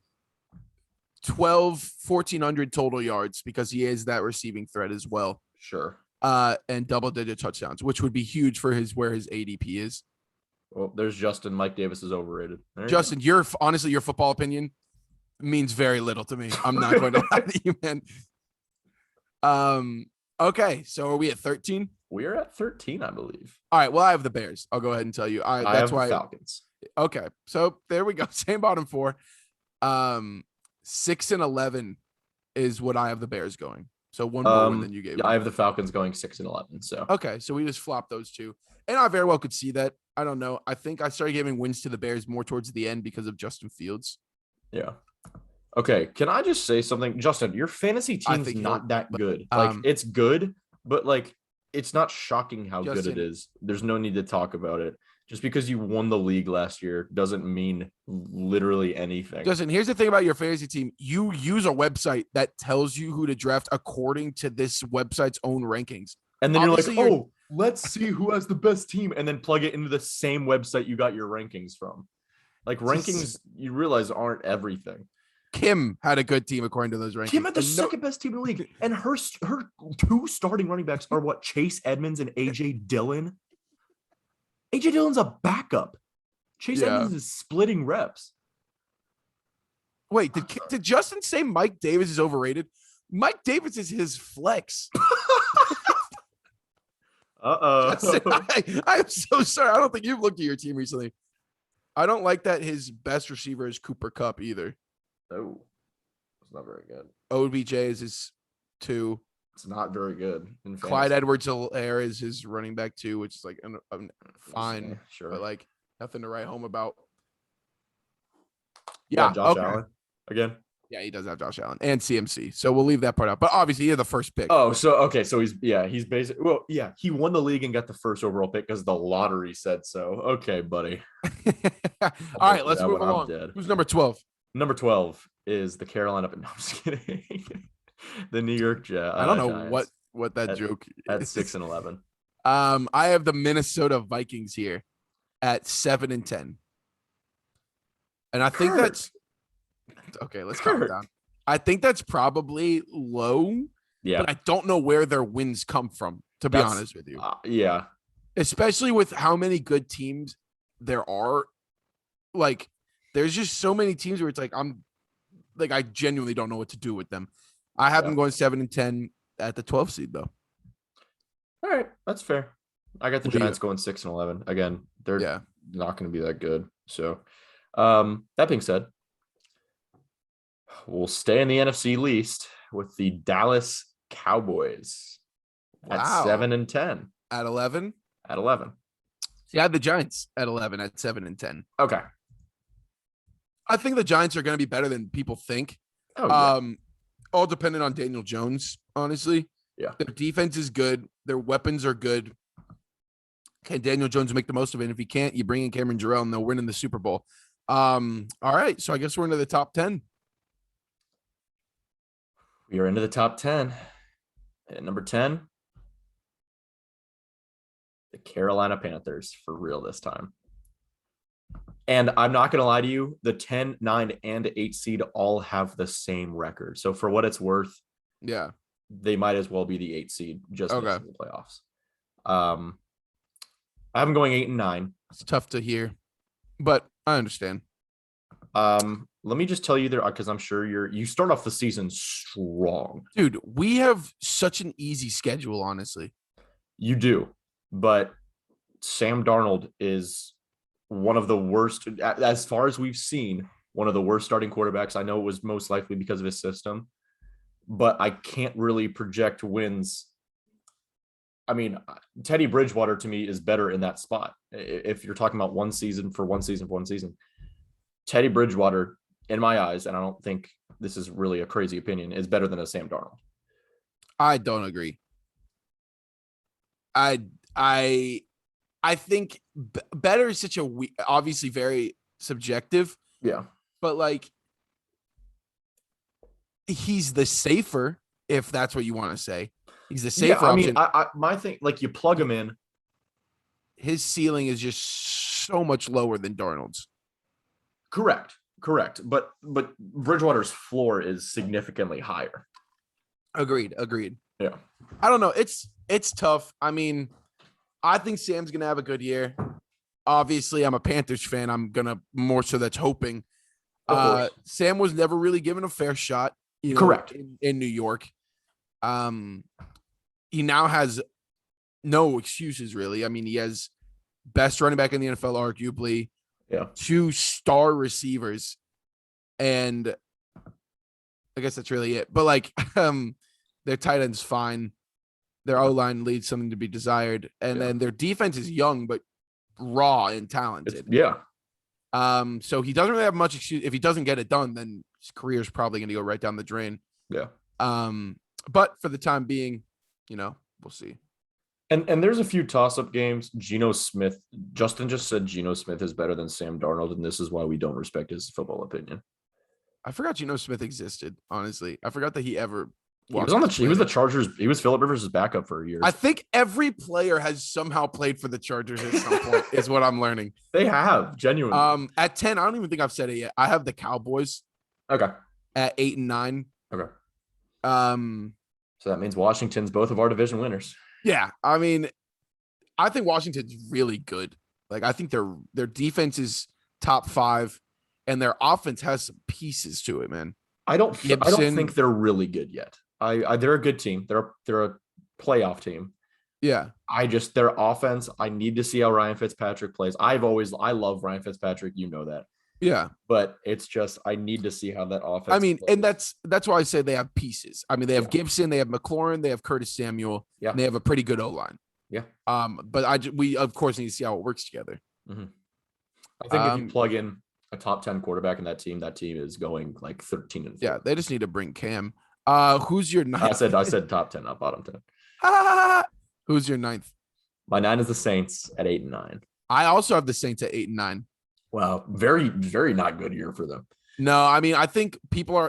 1,400 total yards because he is that receiving threat as well. Sure. And double-digit touchdowns, which would be huge for where his ADP is. Well, there's Justin. Mike Davis is overrated. Justin, your football opinion means very little to me. I'm not going to lie to you, man. Okay, so are we at 13? We are at 13, I believe. All right. Well, I have the Bears. I'll go ahead and tell you. I have the Falcons. Okay, so there we go. Same bottom four. 6-11 is what I have the Bears going. So one more win than you gave. Yeah, I have the Falcons going 6-11. So okay, so we just flopped those two, and I very well could see that. I don't know. I think I started giving wins to the Bears more towards the end because of Justin Fields. Yeah. Okay. Can I just say something, Justin? Your fantasy team's not that good. Like, it's good, but like, it's not shocking how good it is. There's no need to talk about it. Just because you won the league last year doesn't mean literally anything. Justin, here's the thing about your fantasy team. You use a website that tells you who to draft according to this website's own rankings. And then obviously you're like, let's see who has the best team, and then plug it into the same website you got your rankings from. Like, rankings, you realize, aren't everything. Kim had a good team according to those rankings. Kim had the second best team in the league. And her two starting running backs are what? Chase Edmonds and AJ Dillon. AJ Dillon's a backup. Chase Yeah. Edmonds is splitting reps. Wait, did Justin say Mike Davis is overrated? Mike Davis is his flex. Justin, I'm so sorry. I don't think you've looked at your team recently. I don't like that his best receiver is Cooper Kupp either. Oh, it's not very good. OBJ is his 2. It's not very good. Clyde Edwards-Helaire is his running back 2, which is like fine, sure, but like nothing to write home about. Yeah, Josh Allen again. Yeah, he does have Josh Allen and CMC, so we'll leave that part out. But obviously, he had the first pick. Oh, so he's basically he won the league and got the first overall pick because the lottery said so. Okay, buddy. All right, let's move along. Who's number 12? Number 12 is the Carolina. No, I'm just kidding. The New York Jets. I don't know Giants. what that joke at 6-11. I have the Minnesota Vikings here at 7-10, and I think that's okay. Let's calm down. I think that's probably low. Yeah, but I don't know where their wins come from. To be honest with you, yeah, especially with how many good teams there are. Like, there's just so many teams where it's like I genuinely don't know what to do with them. I have them going 7-10 at the 12th seed though. All right, that's fair. I got the Giants going 6-11. Again, they're not going to be that good. So, that being said, we'll stay in the NFC least with the Dallas Cowboys at 7-10. At 11? At 11. See, I had the Giants at 11 at 7-10. Okay. I think the Giants are going to be better than people think. Oh, yeah. All dependent on Daniel Jones, honestly. Yeah. Their defense is good. Their weapons are good. Can Daniel Jones make the most of it? And if he can't, you bring in Cameron Jarrell and they'll win in the Super Bowl. All right. So I guess we're into the top 10. We are into the top 10. At number 10, the Carolina Panthers, for real this time. And I'm not going to lie to you, the 10, 9, and 8 seed all have the same record. So for what it's worth, yeah, they might as well be the 8 seed just in the playoffs. I'm going 8 and 9. It's tough to hear, but I understand. Let me just tell you there, because I'm sure you start off the season strong. Dude, we have such an easy schedule, honestly. You do, but Sam Darnold is one of the worst, as far as we've seen, one of the worst starting quarterbacks. I know it was most likely because of his system, but I can't really project wins. I mean, Teddy Bridgewater to me is better in that spot. If you're talking about one season, Teddy Bridgewater, in my eyes, and I don't think this is really a crazy opinion, is better than a Sam Darnold. I don't agree. I think better is such a obviously very subjective. Yeah. But like, he's the safer, if that's what you want to say. He's the safer option. I my thing, like, you plug him in. His ceiling is just so much lower than Darnold's. Correct. But Bridgewater's floor is significantly higher. Agreed. Yeah. I don't know. It's tough. I mean, I think Sam's going to have a good year. Obviously, I'm a Panthers fan. I'm going to more so that's hoping. Sam was never really given a fair shot. Correct. In New York. He now has no excuses, really. I mean, he has best running back in the NFL, arguably. Yeah. 2 star receivers. And I guess that's really it. But like, their tight end's fine. Their O-line leaves something to be desired. And then their defense is young, but raw and talented. So he doesn't really have much excuse. If he doesn't get it done, then his career is probably going to go right down the drain. Yeah. But for the time being, we'll see. And there's a few toss-up games. Geno Smith, Justin just said Geno Smith is better than Sam Darnold, and this is why we don't respect his football opinion. I forgot Geno Smith existed, honestly. I forgot that he ever He was the Chargers. He was Phillip Rivers' backup for years. I think every player has somehow played for the Chargers at some point, is what I'm learning. They have, genuinely. At 10, I don't even think I've said it yet. I have the Cowboys. Okay. At 8 and 9. Okay. So that means Washington's both of our division winners. Yeah. I mean, I think Washington's really good. Like I think their defense is top 5, and their offense has some pieces to it, man. I don't Gibson, think they're really good yet. They're a good team. They're a playoff team. yeah. Their offense, I need to see how Ryan Fitzpatrick plays. I love Ryan Fitzpatrick, you know that. Yeah. But it's just I need to see how that offense I mean, plays. and that's why I say they have pieces. I mean, they have Gibson, they have McLaurin, they have Curtis Samuel, and they have a pretty good O-line. Yeah. But we of course need to see how it works together. Mm-hmm. I think if you plug in a top 10 quarterback in that team is going like 13-4. Yeah, they just need to bring Cam. Who's your ninth? I said top 10, not bottom 10. Who's your ninth? My 9 is the Saints at 8-9. I also have the Saints at 8-9. Wow, very, very not good year for them. No, I mean, I think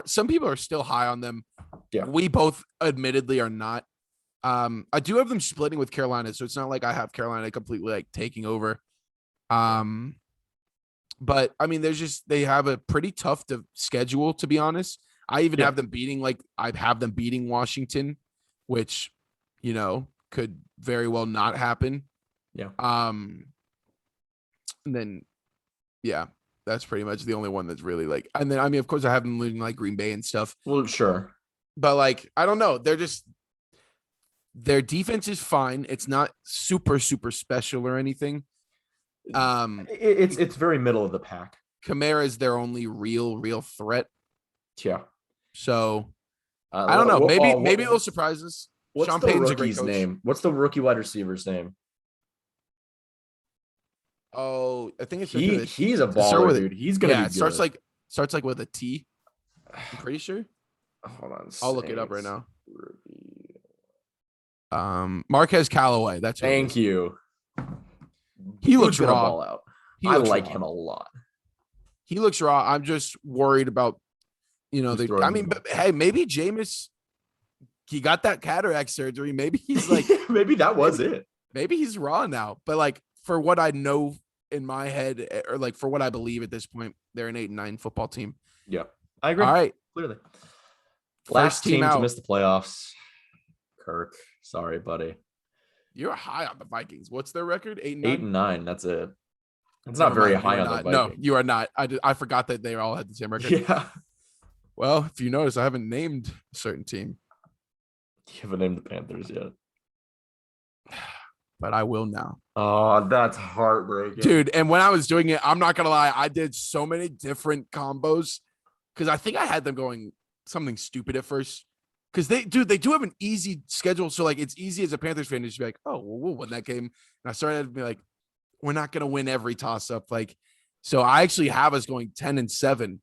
some people are still high on them. Yeah. We both admittedly are not. I do have them splitting with Carolina, so it's not like I have Carolina completely like taking over. But I mean, they have a pretty tough schedule, to be honest. I even have them beating Washington, which, could very well not happen. Yeah. And then, yeah, that's pretty much the only one that's really like, and then, I mean, of course I have them losing like Green Bay and stuff. Well, sure. But like, I don't know. Their defense is fine. It's not super, super special or anything. It's very middle of the pack. Kamara is their only real threat. Yeah. So I don't know. Maybe it'll surprise us. What's Sean the Payton's rookie's a great coach. name? What's the rookie wide receiver's name? Oh, I think it's he's a baller, dude. He's gonna be good. It starts like with a T. I'm pretty sure. Hold on. I'll look it up right now. Marquez Callaway. That's thank you. He looks raw. Ball out. I like him a lot. He looks raw. I'm just worried about, but hey, maybe Jameis, he got that cataract surgery. Maybe he's like, maybe that was it. Maybe he's raw now. But like, for what I know in my head, or like for what I believe at this point, they're an 8-9 football team. Yeah, I agree. All right. Clearly. Last team to miss the playoffs. Kirk. Sorry, buddy. You're high on the Vikings. What's their record? 8-9? 8-9. That's it. It's not very high on the Vikings. No, you are not. I forgot that they all had the same record. Yeah. Well, if you notice, I haven't named a certain team. You haven't named the Panthers yet. But I will now. Oh, that's heartbreaking. Dude, and when I was doing it, I'm not going to lie, I did so many different combos because I think I had them going something stupid at first. Because they do have an easy schedule. So, like, it's easy as a Panthers fan to just be like, oh, well, we'll win that game. And I started to be like, we're not going to win every toss-up. Like, so I actually have us going 10-7,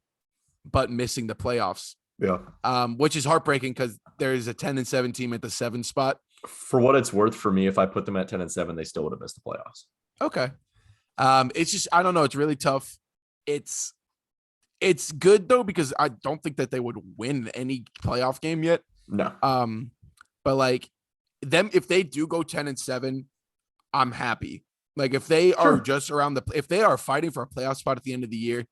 but missing the playoffs. Yeah. Which is heartbreaking because there's a 10-7 team at the 7 spot. For what it's worth, for me, if I put them at 10-7, they still would have missed the playoffs. Okay. It's just, I don't know. It's really tough. It's good though, because I don't think that they would win any playoff game yet. No. But like if they do go 10-7, I'm happy. Like if they are just around if they are fighting for a playoff spot at the end of the year,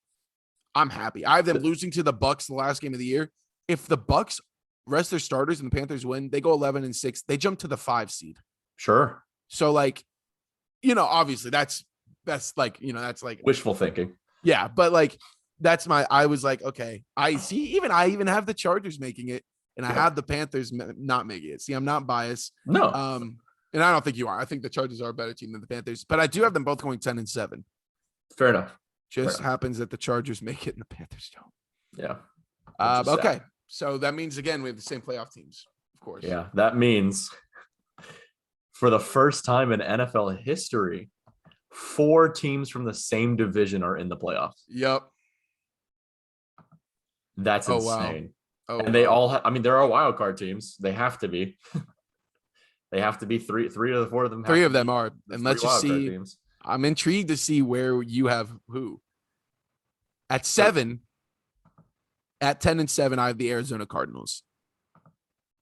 I'm happy. I have them losing to the Bucks the last game of the year. If the Bucks rest their starters and the Panthers win, they go 11-6. They jump to the 5 seed. Sure. So like, obviously that's like, that's like wishful thinking. Yeah. But like, I was like, okay, I even have the Chargers making it and I have the Panthers not making it. See, I'm not biased. No. And I don't think you are. I think the Chargers are a better team than the Panthers, but I do have them both going 10-7. Fair enough. Just happens that the Chargers make it and the Panthers don't. Yeah. Okay. So that means, again, we have the same playoff teams, of course. Yeah. That means for the first time in NFL history, 4 teams from the same division are in the playoffs. Yep. That's insane. Wow. And they all there are wild card teams. They have to be. They have to be 3 of the 4 of them. 3 of them are. And let's just see. Teams. I'm intrigued to see where you have who. At 7, at 10-7, I have the Arizona Cardinals.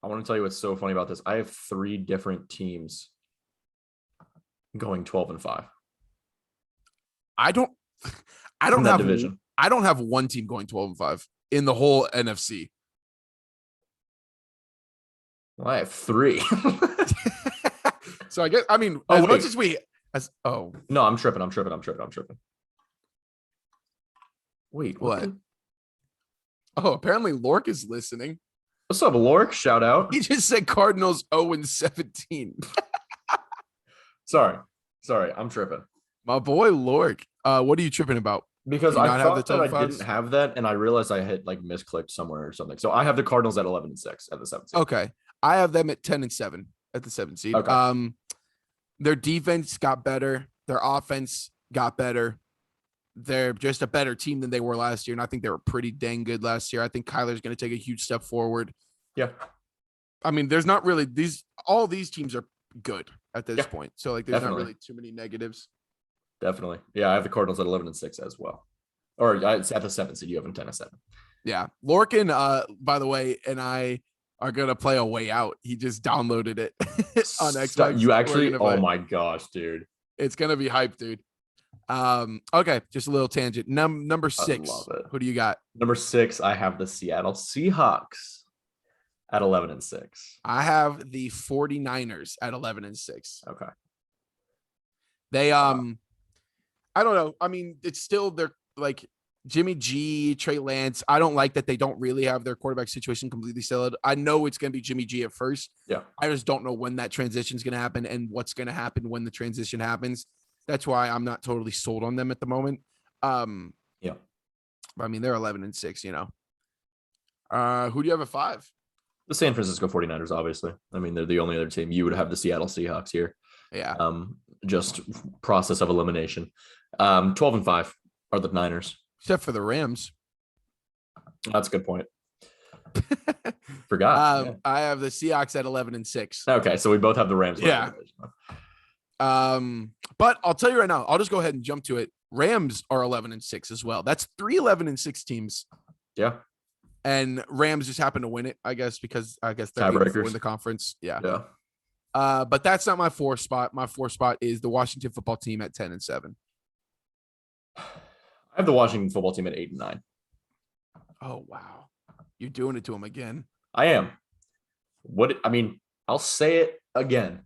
I want to tell you what's so funny about this. I have 3 different teams going 12-5. I don't have division. I don't have one team going 12-5 in the whole NFC. Well, I have 3. So I guess, as No, I'm tripping. Wait, what? Oh, apparently Lork is listening. What's up, Lork? Shout out. He just said Cardinals 0-17. Sorry, I'm tripping. My boy Lork. What are you tripping about? Because Do you I not have the thought that I top didn't fives? have that, and I realized I had like misclicked somewhere or something. So I have the Cardinals at 11-6 at the 7th seed. Okay. I have them at 10-7 at the 7th seed. Okay. Their defense got better. Their offense got better. They're just a better team than they were last year. And I think they were pretty dang good last year. I think Kyler's going to take a huge step forward. Yeah. I mean, there's not really all these teams are good at this point. So like there's Definitely. not really too many negatives. Definitely. Yeah, I have the Cardinals at 11-6 as well. Or it's at the 7th seed. You have them 10-7. Yeah. Lorcan, by the way, and I are going to play a way out. He just downloaded it on Xbox. You actually, oh my gosh, dude. It's going to be hype, dude. Okay, just a little tangent. Number 6. I love it. Who do you got? Number 6, I have the Seattle Seahawks at 11-6. I have the 49ers at 11-6. Okay. They I don't know. I mean, it's still they're like Jimmy G, Trey Lance. I don't like that they don't really have their quarterback situation completely settled. I know it's going to be Jimmy G at first. Yeah. I just don't know when that transition is going to happen and what's going to happen when the transition happens. That's why I'm not totally sold on them at the moment. Yeah. I mean, they're 11-6, you know. Who do you have at 5? The San Francisco 49ers, obviously. I mean, they're the only other team. You would have the Seattle Seahawks here. Yeah. Just process of elimination. 12-5 are the Niners. Except for the Rams. That's a good point. Forgot. Yeah. I have the Seahawks at 11-6. Okay, so we both have the Rams. Yeah. But I'll tell you right now, I'll just go ahead and jump to it. Rams are 11-6 as well. That's 3 11-6 teams. Yeah. And Rams just happen to win it, I guess, because I guess they're in the conference. Yeah. Yeah. But that's not my 4 spot. My 4 spot is the Washington football team at 10-7. I have the Washington football team at 8-9. Oh, wow. You're doing it to them again. I am. I'll say it again.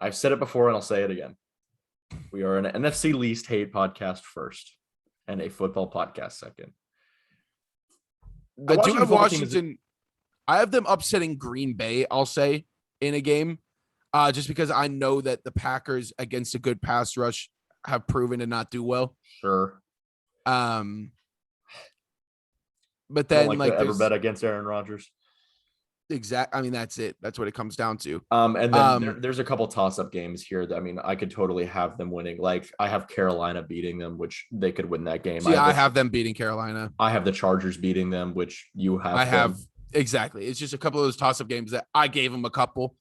I've said it before and I'll say it again. We are an NFC least hate podcast first and a football podcast second. I do have Washington. I have them upsetting Green Bay, I'll say, in a game. Just because I know that the Packers against a good pass rush have proven to not do well. Sure. But then ever bet against Aaron Rodgers? I mean, that's it. That's what it comes down to. And then there's a couple toss-up games here that, I mean, I could totally have them winning. Like, I have Carolina beating them, which they could win that game. I have them beating Carolina. I have the Chargers beating them, which you have. I have exactly. It's just a couple of those toss-up games that I gave them a couple.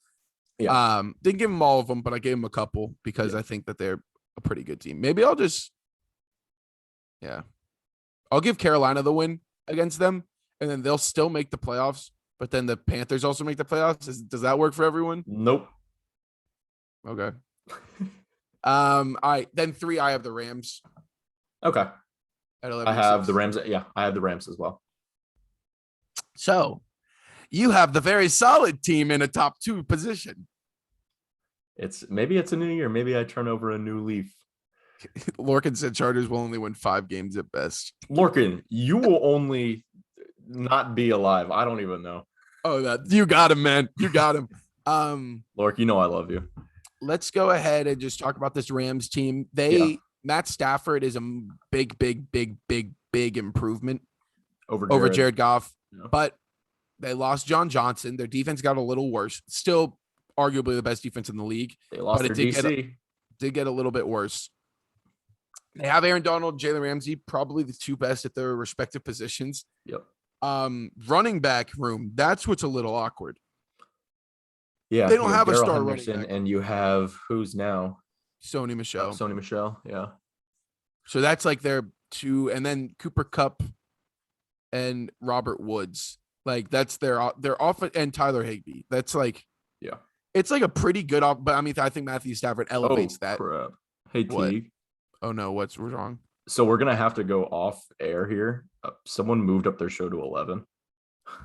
Yeah. Didn't give them all of them, but I gave them a couple because I think that they're a pretty good team. Maybe I'll give Carolina the win against them, and then they'll still make the playoffs. But then the Panthers also make the playoffs. Does that work for everyone? Nope. Okay. All right. Then 3, I have the Rams. Okay. At 11. I have the Rams. Yeah, I have the Rams as well. So you have the very solid team in a top 2 position. Maybe it's a new year. Maybe I turn over a new leaf. Lorcan said Chargers will only win 5 games at best. Lorcan, you will only not be alive. I don't even know. Oh, you got him, man. You got him. Lork, you know I love you. Let's go ahead and just talk about this Rams team. Matt Stafford is a big improvement over Jared Goff. Yeah. But they lost John Johnson. Their defense got a little worse. Still arguably the best defense in the league. They lost their DC. Did get a little bit worse. They have Aaron Donald, Jalen Ramsey, probably the 2 best at their respective positions. Yep. Running back room, that's what's a little awkward. Yeah, they don't have a Darrell star Henderson, running back. And you have who's now? Sony Michel. Yeah. So that's like their 2, and then Cooper Kupp and Robert Woods. Like that's their offense, and Tyler Higbee. That's like, yeah, it's like a pretty good but I mean, I think Matthew Stafford elevates that. Crap. Hey, what? Tadhg. Oh no, what's wrong? So we're gonna have to go off air here. Someone moved up their show to 11.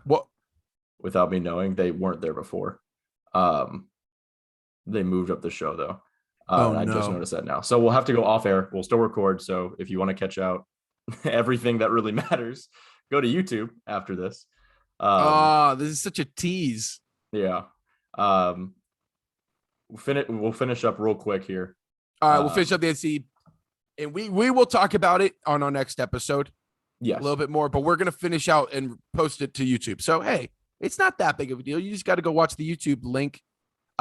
What? Without me knowing, they weren't there before. They moved up the show though. Oh, And I just no. noticed that now. So we'll have to go off air. We'll still record. So if you want to catch out everything that really matters, go to YouTube after this. This is such a tease. Yeah. We'll finish up real quick here. All right, we'll finish up the NC, and we will talk about it on our next episode. Yes. A little bit more, but we're gonna finish out and post it to YouTube. So hey, it's not that big of a deal. You just got to go watch the YouTube link,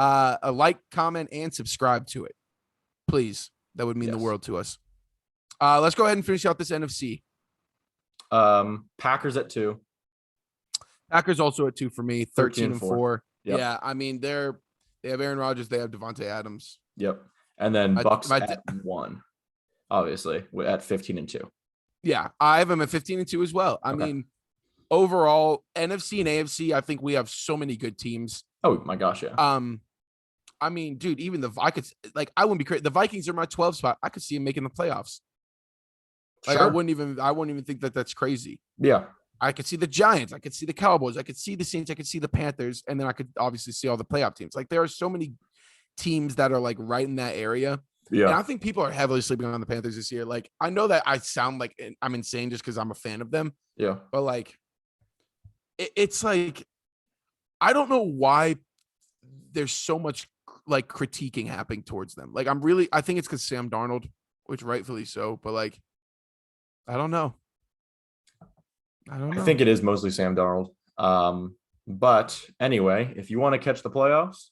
a like, comment, and subscribe to it, please. That would mean the world to us. Let's go ahead and finish out this NFC. Packers at 2. Packers also at 2 for me. 13-4. Yep. Yeah, I mean they have Aaron Rodgers, they have Devontae Adams. Yep. And then Bucks at 1, obviously, at 15-2. Yeah, I have him at 15-2 as well. I mean, overall, NFC and AFC, I think we have so many good teams. Oh my gosh, yeah. I mean, dude, even I wouldn't be crazy. The Vikings are my 12 spot. I could see him making the playoffs. Like, sure. I wouldn't even think that that's crazy. Yeah. I could see the Giants. I could see the Cowboys. I could see the Saints. I could see the Panthers. And then I could obviously see all the playoff teams. Like, there are so many teams that are like right in that area. Yeah. And I think people are heavily sleeping on the Panthers this year. Like, I know that I sound like I'm insane just because I'm a fan of them. Yeah. But like, it's like, I don't know why there's so much like critiquing happening towards them. Like, I think it's because Sam Darnold, which rightfully so. But like, I don't know. I think it is mostly Sam Darnold. But anyway, if you want to catch the playoffs,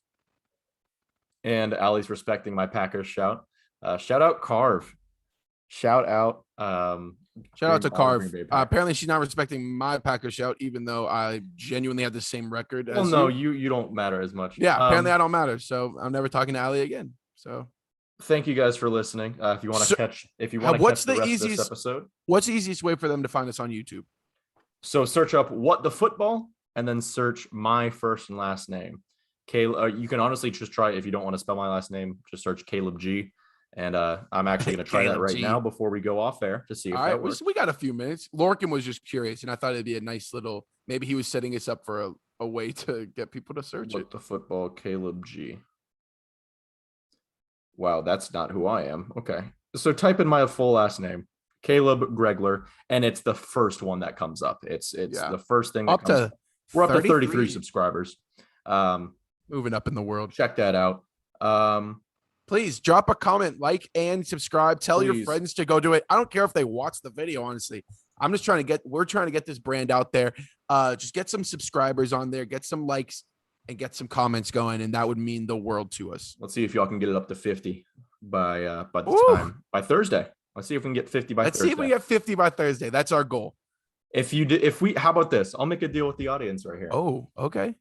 and Allie's respecting my Packers shout out Carve. Shout out to Carve. Apparently she's not respecting my Packers shout, even though I genuinely have the same record as you don't matter as much. Yeah, apparently I don't matter. So I'm never talking to Allie again. So thank you guys for listening. If you want to catch the rest of this episode. What's the easiest way for them to find us on YouTube? So search up WhatTheFootball and then search my first and last name. Caleb, you can honestly just try, if you don't want to spell my last name, just search Caleb G. And I'm actually going to try that right now before we go off air to see if that works. We got a few minutes. Lorcan was just curious, and I thought it'd be a nice little, maybe he was setting us up for a way to get people to search it. WhatTheFootball, Caleb G. Wow, that's not who I am. Okay. So type in my full last name, Caleb Gregler, and it's the first one that comes up. It's the first thing that comes up. We're up to 33 subscribers. Moving up in the world. Check that out. Please drop a comment, like, and subscribe. Tell your friends to go do it. I don't care if they watch the video, honestly. We're trying to get this brand out there. Just get some subscribers on there, get some likes, and get some comments going, and that would mean the world to us. Let's see if y'all can get it up to 50 by Thursday. Let's see if we can get 50 by Thursday. Let's see if we get 50 by Thursday. That's our goal. How about this? I'll make a deal with the audience right here. Oh, okay.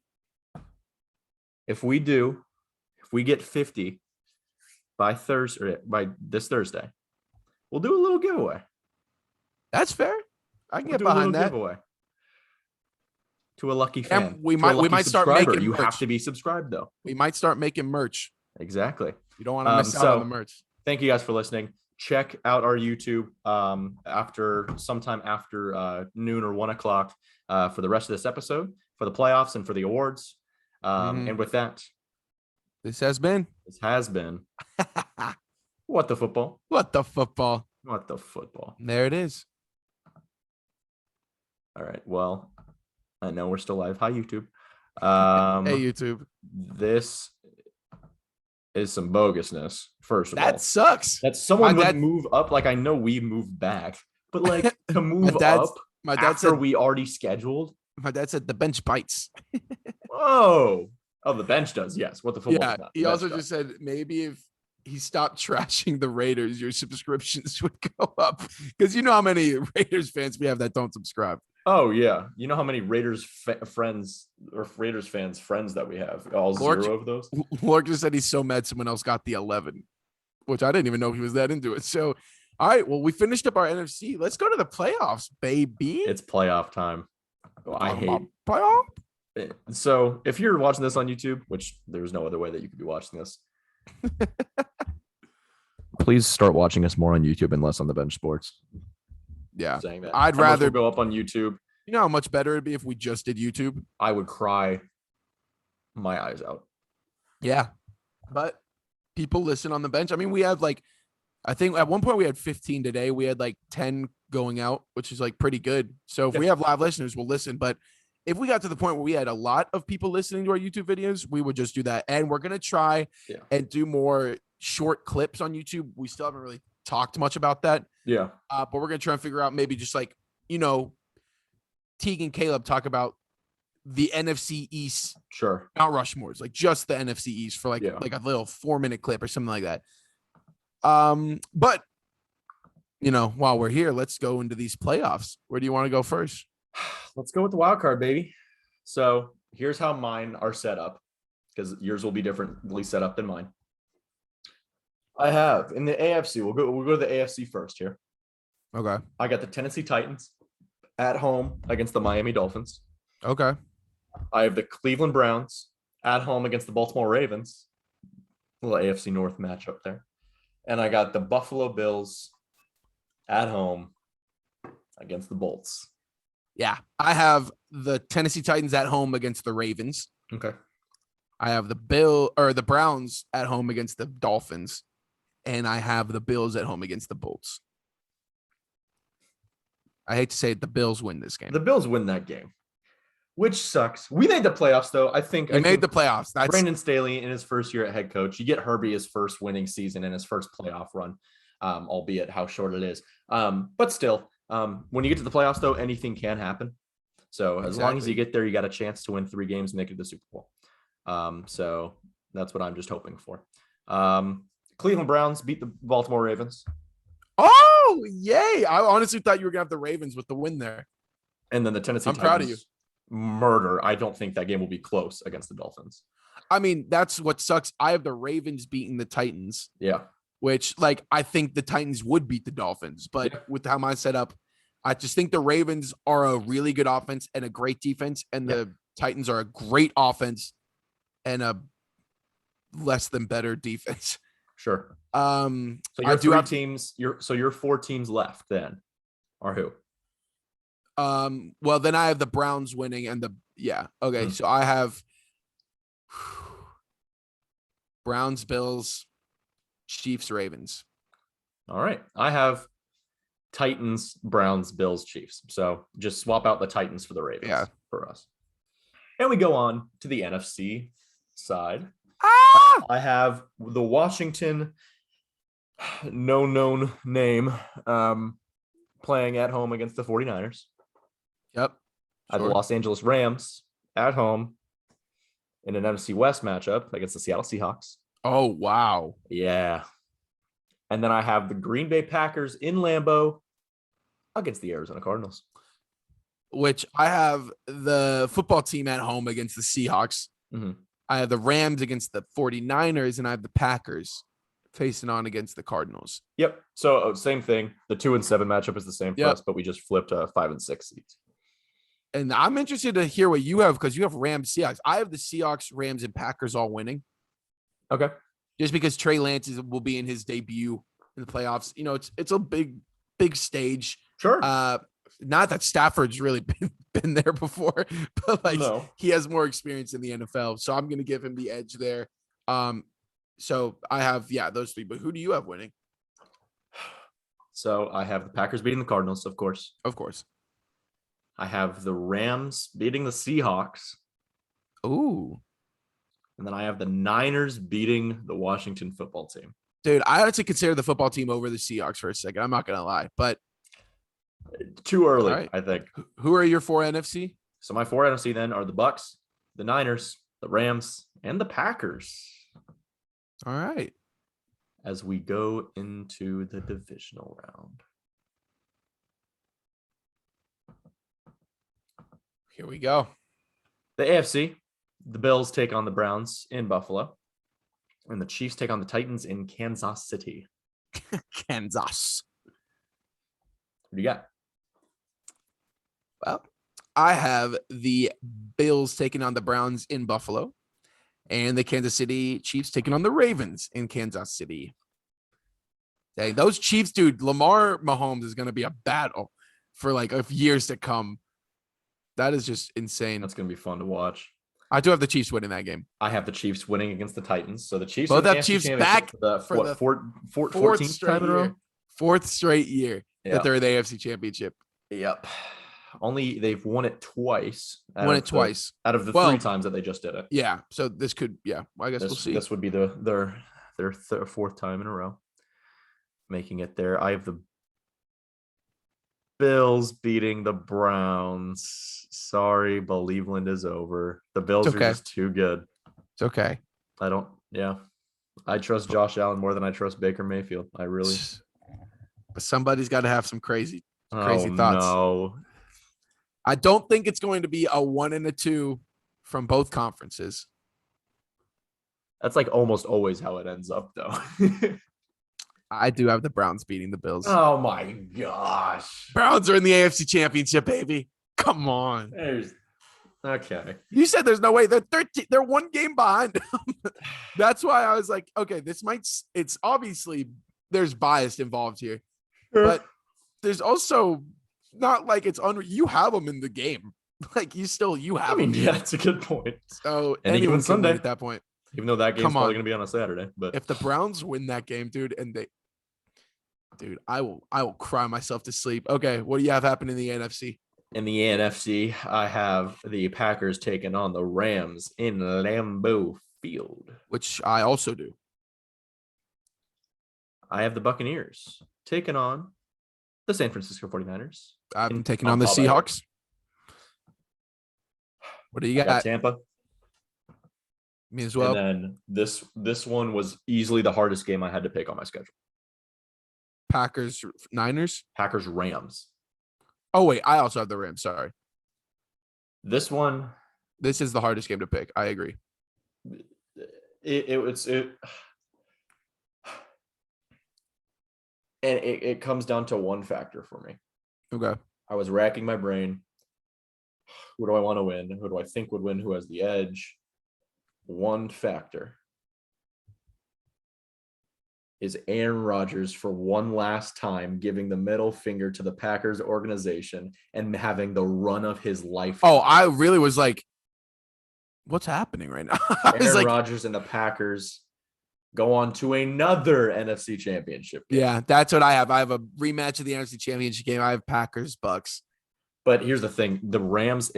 If we get 50 by this Thursday, we'll do a little giveaway. That's fair. I can get behind that. Giveaway to a lucky fan. And we might start making. You have to be subscribed though. We might start making merch. Exactly. You don't want to miss out on the merch. Thank you guys for listening. Check out our YouTube sometime after noon or 1 o'clock for the rest of this episode, for the playoffs and for the awards. And with that, this has been What the Football. What the Football. What the Football. There it is. All right. Well, I know we're still live. Hi, YouTube. Hey, YouTube. This is some bogusness, first of all. That sucks. That someone would move up. Like, I know we moved back, but like to move up after we already scheduled. My dad said the bench bites. Oh, the bench does. Yes. What the Football. Yeah. He also just said maybe if he stopped trashing the Raiders, your subscriptions would go up, because you know how many Raiders fans we have that don't subscribe. Oh yeah, you know how many Raiders fans that we have? All zero of those. Lork just said he's so mad someone else got the 11, which I didn't even know he was that into it. So, all right, well, we finished up our NFC. Let's go to the playoffs, baby. It's playoff time. I hate playoff. So if you're watching this on YouTube, which there's no other way that you could be watching this, please start watching us more on YouTube and less on the Bench Sports. Yeah, saying that. I'd rather go up on YouTube. You know how much better it'd be if we just did YouTube? I would cry my eyes out. Yeah, but people listen on the bench. I mean, we have like, I think at one point we had 15 today. We had like 10 going out, which is like pretty good. So if we have live listeners, we'll listen. But if we got to the point where we had a lot of people listening to our YouTube videos, we would just do that. And we're going to try and do more short clips on YouTube. We still haven't really talked much about that. Yeah. But we're going to try and figure out maybe just like, you know, Teague and Caleb talk about the NFC East. Sure. Mount Rushmore's, like just the NFC East for like a little 4-minute clip or something like that. But you know, while we're here, let's go into these playoffs. Where do you want to go first? Let's go with the wild card, baby. So here's how mine are set up, because yours will be differently set up than mine. I have in the AFC, we'll go to the AFC first here. Okay. I got the Tennessee Titans at home against the Miami Dolphins. Okay. I have the Cleveland Browns at home against the Baltimore Ravens. A little AFC North matchup there. And I got the Buffalo Bills at home against the Bolts. Yeah. I have the Tennessee Titans at home against the Ravens. Okay. I have the Browns at home against the Dolphins. And I have the Bills at home against the Bolts. I hate to say it, the Bills win this game. The Bills win that game, which sucks. We made the playoffs, though. I think made the playoffs. That's Brandon Staley in his first year at head coach. You get Herbie his first winning season and his first playoff run, albeit how short it is. But still, when you get to the playoffs, though, anything can happen. So as long as you get there, you got a chance to win 3 games and make it to the Super Bowl. So that's what I'm just hoping for. Cleveland Browns beat the Baltimore Ravens. Oh, yay. I honestly thought you were going to have the Ravens with the win there. And then the Tennessee Titans. Proud of you. Murder. I don't think that game will be close against the Dolphins. I mean, that's what sucks. I have the Ravens beating the Titans. Yeah. Which, like, I think the Titans would beat the Dolphins. But with how mine's set up, I just think the Ravens are a really good offense and a great defense. And the Titans are a great offense and a less than better defense. Sure. So your teams, your 4 teams left then are who? Well, then I have the Browns winning and okay. So I have Browns, Bills, Chiefs, Ravens. All right. I have Titans, Browns, Bills, Chiefs. So just swap out the Titans for the Ravens for us. And we go on to the NFC side. I have the Washington, no known name, playing at home against the 49ers. Yep. I have the Los Angeles Rams at home in an NFC West matchup against the Seattle Seahawks. Oh, wow. Yeah. And then I have the Green Bay Packers in Lambeau against the Arizona Cardinals. Which I have the football team at home against the Seahawks. Mm-hmm. I have the Rams against the 49ers, and I have the Packers facing on against the Cardinals. Yep. So same thing. The 2 and 7 matchup is the same for us, but we just flipped 5 and 6 seeds. And I'm interested to hear what you have because you have Rams, Seahawks. I have the Seahawks, Rams, and Packers all winning. Okay. Just because Trey Lance will be in his debut in the playoffs. You know, it's a big stage. Sure. Not that Stafford's really been there before, but he has more experience in the NFL. So I'm going to give him the edge there. So I have, those 3. But who do you have winning? So I have the Packers beating the Cardinals, of course. Of course. I have the Rams beating the Seahawks. Ooh. And then I have the Niners beating the Washington football team. Dude, I had to consider the football team over the Seahawks for a second. I'm not going to lie, but too early, I think. Who are your 4 NFC? So my 4 NFC then are the Bucks, the Niners, the Rams, and the Packers. All right. As we go into the divisional round. Here we go. The AFC, the Bills take on the Browns in Buffalo, and the Chiefs take on the Titans in Kansas City. Kansas. What do you got? Well, I have the Bills taking on the Browns in Buffalo and the Kansas City Chiefs taking on the Ravens in Kansas City. Dang, those Chiefs, dude, Lamar Mahomes is going to be a battle for like years to come. That is just insane. That's going to be fun to watch. I do have the Chiefs winning that game. I have the Chiefs winning against the Titans. So the Chiefs both are have Chiefs back for the 14th time in a row. Fourth straight year Yep. that they're in the AFC Championship. Yep. Only they've won it twice. Out of the 3 times that they just did it. Yeah. So this could, I guess we'll see. This would be their fourth time in a row making it there. I have the Bills beating the Browns. Sorry, Believeland is over. The Bills are just too good. It's okay. I trust Josh Allen more than I trust Baker Mayfield. I really. But somebody's got to have some crazy thoughts. No. I don't think it's going to be a 1 and a 2 from both conferences. That's like almost always how it ends up, though. I do have the Browns beating the Bills. Oh my gosh. Browns are in the AFC Championship, baby. Come on. Okay. You said there's no way. They're 1 game behind. That's why I was like, okay, it's obviously there's bias involved here. But there's also not like it's you have them in the game. Like you have them. Yeah, that's a good point. So anyone Sunday at that point. Even though that game's probably going to be on a Saturday, but if the Browns win that game, dude, I will cry myself to sleep. Okay, what do you have happening in the NFC? In the NFC, I have the Packers taking on the Rams in Lambeau Field, which I also do. I have the Buccaneers taking on the San Francisco 49ers. I'm taking on the Seahawks. What do you got? Tampa. Me as well. And then this one was easily the hardest game I had to pick on my schedule. Packers, Niners? Packers, Rams. Oh, wait. I also have the Rams. Sorry. This is the hardest game to pick. I agree. It comes down to one factor for me. Okay. I was racking my brain. Who do I want to win? Who do I think would win? Who has the edge? One factor is Aaron Rodgers for one last time giving the middle finger to the Packers organization and having the run of his life. Oh, I really was like, what's happening right now? Aaron Rodgers and the Packers go on to another NFC Championship game. Yeah, that's what I have. I have a rematch of the NFC Championship game. I have Packers, Bucks. But here's the thing. The Rams,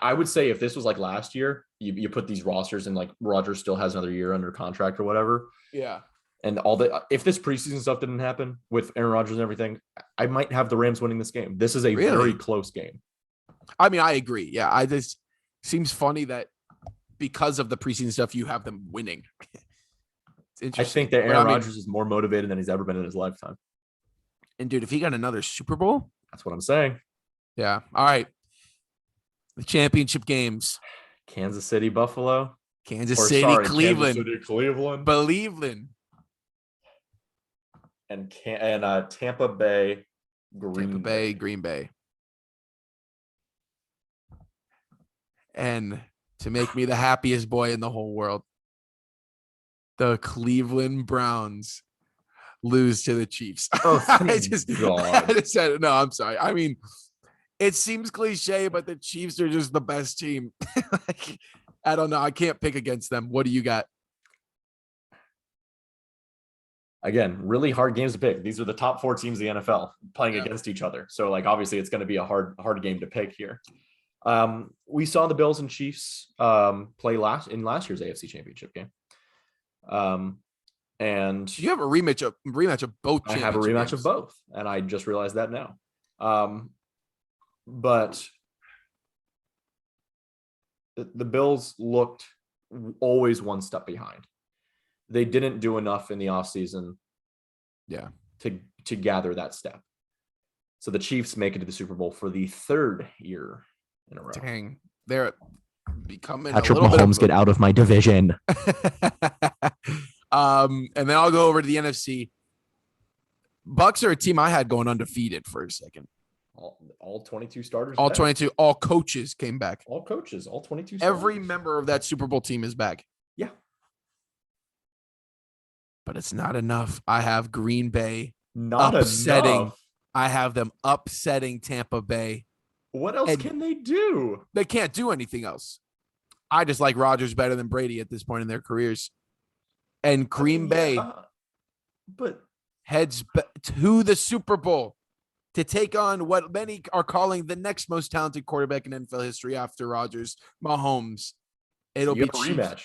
I would say if this was like last year, you put these rosters and like Rodgers still has another year under contract or whatever. Yeah. And if this preseason stuff didn't happen with Aaron Rodgers and everything, I might have the Rams winning this game. This is a very close game. I mean, I agree. Yeah. Seems funny that because of the preseason stuff, you have them winning. It's interesting. I think that Aaron Rodgers is more motivated than he's ever been in his lifetime. And dude, if he got another Super Bowl, that's what I'm saying. Yeah. All right. The championship games. Kansas City, Buffalo. Cleveland. Kansas City, Cleveland. Believeland. And Tampa Bay, Green Bay. And to make me the happiest boy in the whole world, the Cleveland Browns lose to the Chiefs. Oh, I just said, no, I'm sorry. I mean, it seems cliche, but the Chiefs are just the best team. I don't know. I can't pick against them. What do you got? Again, really hard games to pick. These are the top 4 teams in the NFL playing against each other. So, like, obviously, it's going to be a hard game to pick here. We saw the Bills and Chiefs play last year's AFC Championship game. And you have a rematch of both. I have a rematch of both, and I just realized that now. But the Bills looked always one step behind. They didn't do enough in the offseason to gather that step. So the Chiefs make it to the Super Bowl for the 3rd year in a row. Dang, they're becoming Patrick Mahomes, get out of my division. And then I'll go over to the NFC. Bucks are a team I had going undefeated for a second. All 22 starters. All 22. All coaches came back. All coaches. All 22. Every member of that Super Bowl team is back. Yeah. But it's not enough. I have Green Bay upsetting. Enough. I have them upsetting Tampa Bay. What else can they do? They can't do anything else. I just like Rodgers better than Brady at this point in their careers. And Green Bay but heads to the Super Bowl to take on what many are calling the next most talented quarterback in NFL history after Rodgers, Mahomes. It'll be a rematch.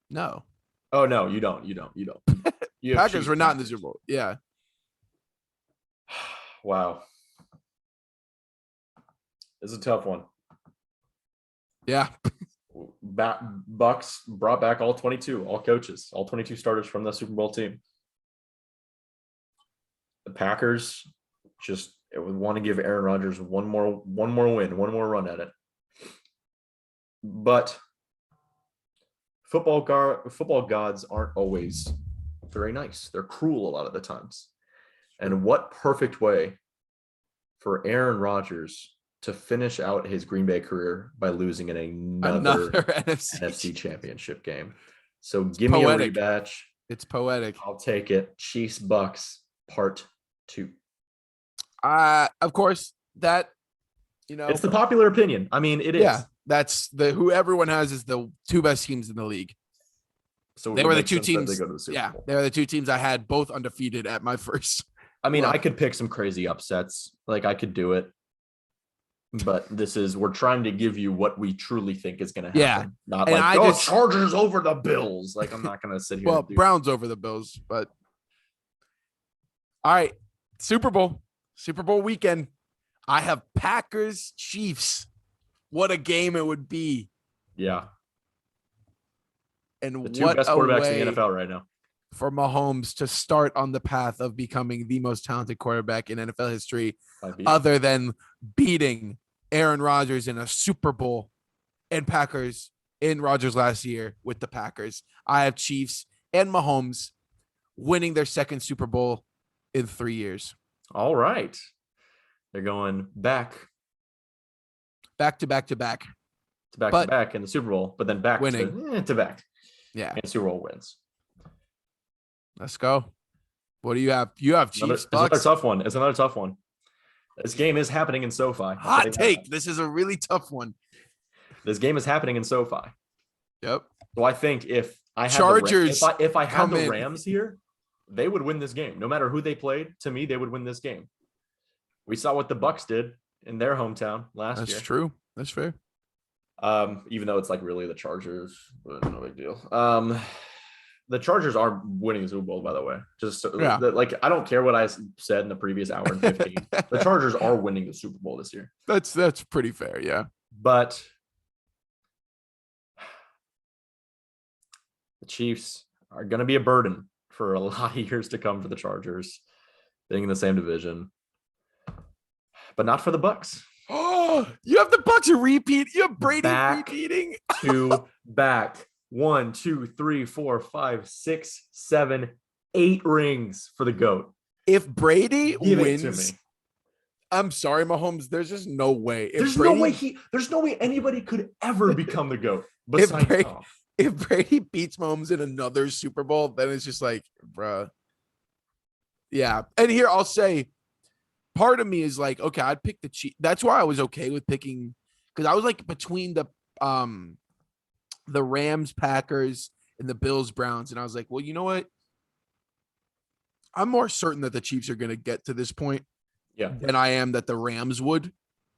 No. Oh no, you don't. Packers were not in the Super Bowl. Yeah. Wow. This is a tough one. Yeah. Bucks brought back all 22, all coaches, all 22 starters from the Super Bowl team. The Packers just would want to give Aaron Rodgers one more win, one more run at it. But football gods aren't always very nice. They're cruel a lot of the times. And what perfect way for Aaron Rodgers to finish out his Green Bay career by losing in another NFC championship game. So give me a rematch. It's poetic. I'll take it. Chiefs Bucks part 2. Of course, that it's the popular opinion. I mean, it is. Yeah, that's who everyone has is the 2 best teams in the league. So they were the 2 teams. They go to the Super Bowl. They were the 2 teams I had both undefeated at my first. I mean, I could pick some crazy upsets. Like I could do it. But we're trying to give you what we truly think is going to happen. Yeah. Not like, Chargers over the Bills. Like, I'm not going to sit here. Well, Browns over the Bills, but. All right. Super Bowl weekend. I have Packers Chiefs. What a game it would be. Yeah. And the 2 best quarterbacks in the NFL right now. For Mahomes to start on the path of becoming the most talented quarterback in NFL history, other than beating Aaron Rodgers in a Super Bowl and Packers in Rodgers last year with the Packers. I have Chiefs and Mahomes winning their second Super Bowl in 3 years. All right. They're going back to back to back in the Super Bowl, but then back winning to back. Yeah. And Super Bowl wins. Let's go. What do you have? You have Chiefs. It's another tough one. This game is happening in SoFi. Hot take. This is a really tough one. This game is happening in SoFi. Yep. So I think if I had Chargers, if I had the Rams here, they would win this game. No matter who they played, to me, they would win this game. We saw what the Bucks did in their hometown last year. That's true. That's fair. Even though it's like really the Chargers, but no big deal. The Chargers are winning the Super Bowl, by the way. I don't care what I said in the previous hour and 15. The Chargers are winning the Super Bowl this year. That's pretty fair, yeah. But the Chiefs are going to be a burden for a lot of years to come for the Chargers, being in the same division. But not for the Bucks. Oh, you have the Bucks repeat. You have Brady repeating. Back. 1, 2, 3, 4, 5, 6, 7, 8 rings for the GOAT. If Brady wins, it to me. I'm sorry, Mahomes. There's just no way. There's no way anybody could ever become the GOAT besides Tom. If Brady beats Mahomes in another Super Bowl, then it's just like, bruh. Yeah. And here I'll say, part of me is like, okay, I'd pick the Chiefs. That's why I was okay with picking, because I was like between the Rams, Packers, and the Bills, Browns. And I was like, well, you know what? I'm more certain that the Chiefs are going to get to this point than I am that the Rams would.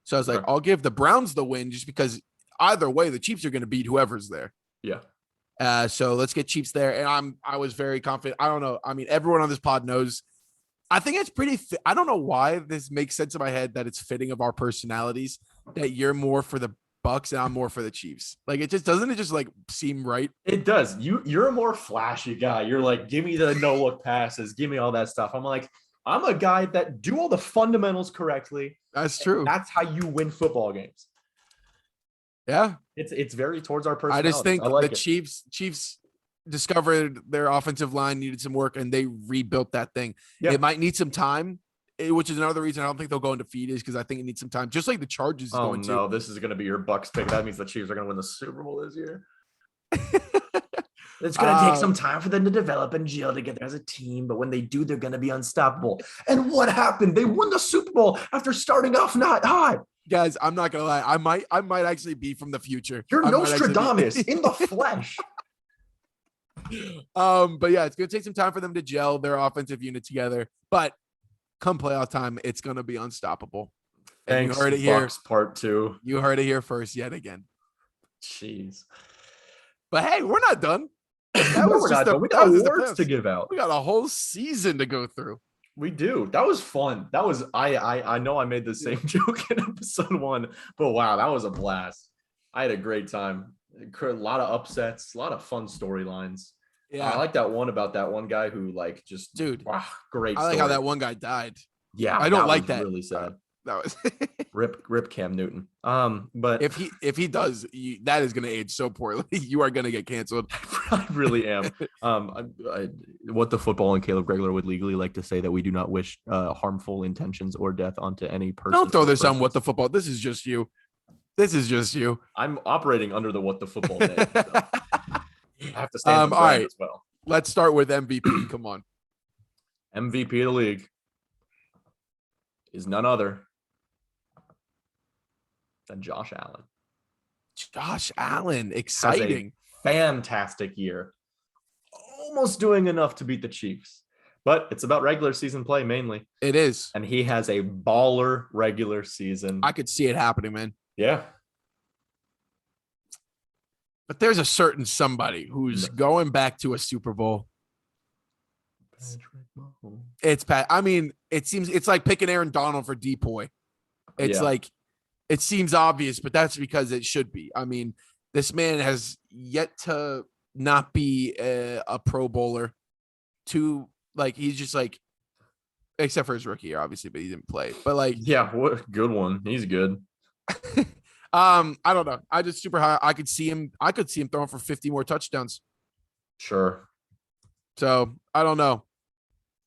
So I was like, I'll give the Browns the win just because either way, the Chiefs are going to beat whoever's there. Yeah. So let's get Chiefs there. And I was very confident. I don't know. I mean, everyone on this pod knows. I think it's pretty I don't know why this makes sense in my head that it's fitting of our personalities that you're more for the Bucks and I'm more for the Chiefs. Like it just like seem right? It does. You're a more flashy guy. You're like, give me the no look passes, give me all that stuff. I'm like, I'm a guy that do all the fundamentals correctly. That's true. That's how you win football games. Yeah. It's very towards our personality. I just think Chiefs discovered their offensive line needed some work and they rebuilt that thing. Yeah. It might need some time. Which is another reason I don't think they'll go undefeated is because I think it needs some time, just like the Chargers. This is going to be your Bucks pick. That means the Chiefs are going to win the Super Bowl this year. It's going to take some time for them to develop and gel together as a team, but when they do, they're going to be unstoppable. And what happened? They won the Super Bowl after starting off not hot. Guys, I'm not gonna lie. I might actually be from the future. You're I might actually be- Nostradamus in the flesh. But yeah, it's gonna take some time for them to gel their offensive unit together. But come playoff time, it's gonna be unstoppable. And Thanks, you heard it here. Bucks Part 2. You heard it here first yet again. Jeez. But hey, we're not done. No, we're not done. We got awards to give out. We got a whole season to go through. We do. That was fun. That was I know I made the same joke in episode 1, but wow, that was a blast. I had a great time. A lot of upsets, a lot of fun storylines. Yeah, I like that one about that one guy who like just wow, great. I like how that one guy died. Yeah, I don't like that. Really sad. That was rip Cam Newton. But if he does, that is going to age so poorly. You are going to get canceled. I really am. What the football and Caleb Gregler would legally like to say that we do not wish harmful intentions or death onto any person. Don't throw this on What the Football. This is just you. This is just you. I'm operating under the What the Football name. So I have to stand all right. as well. Let's start with MVP. Come on. MVP of the league is none other than Josh Allen. Josh Allen, exciting. Fantastic year. Almost doing enough to beat the Chiefs. But it's about regular season play mainly. It is. And he has a baller regular season. I could see it happening, man. Yeah. But there's a certain somebody who's going back to a Super Bowl. It's Pat. I mean, it seems it's like picking Aaron Donald for Depoy. It's like it seems obvious, but that's because it should be. I mean, this man has yet to not be a Pro Bowler. He's just like, except for his rookie year, obviously, but he didn't play. But like, yeah, what a good one. He's good. I don't know. I just super high. I could see him throwing for 50 more touchdowns. Sure. So I don't know.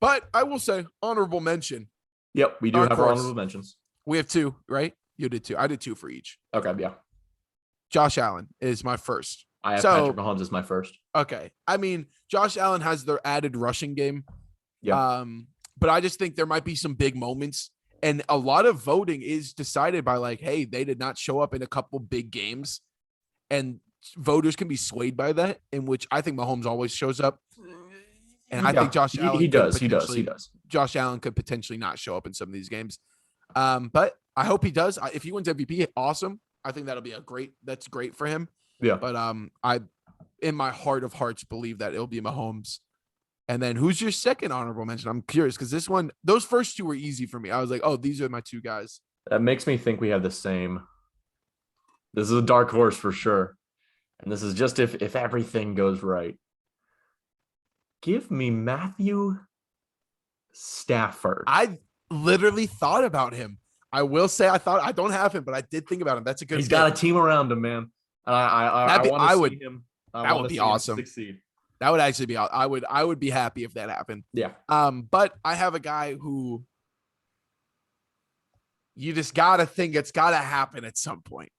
But I will say honorable mention. Yep, we do have our honorable mentions. We have 2, right? You did 2. I did 2 for each. Okay, yeah. Josh Allen is my first. I have Patrick Mahomes as my first. Okay. I mean, Josh Allen has their added rushing game. Yeah. But I just think there might be some big moments. And a lot of voting is decided by like, hey, they did not show up in a couple big games. And voters can be swayed by that, in which I think Mahomes always shows up. And I think Josh Allen he does. Josh Allen could potentially not show up in some of these games. But I hope he does. If he wins MVP, awesome. I think that'll be that's great for him. Yeah. But I in my heart of hearts believe that it'll be Mahomes. And then who's your second honorable mention? I'm curious because those first 2 were easy for me. I was like, oh, these are my 2 guys. That makes me think we have the same. This is a dark horse for sure. And this is just if everything goes right. Give me Matthew Stafford. I literally thought about him. I will say I don't have him, but I did think about him. That's a good. He's got a team around him, man. And I want to see him. That would be awesome. Succeed. That would actually be. I would be happy if that happened. Yeah. But I have a guy who you just gotta think it's gotta happen at some point.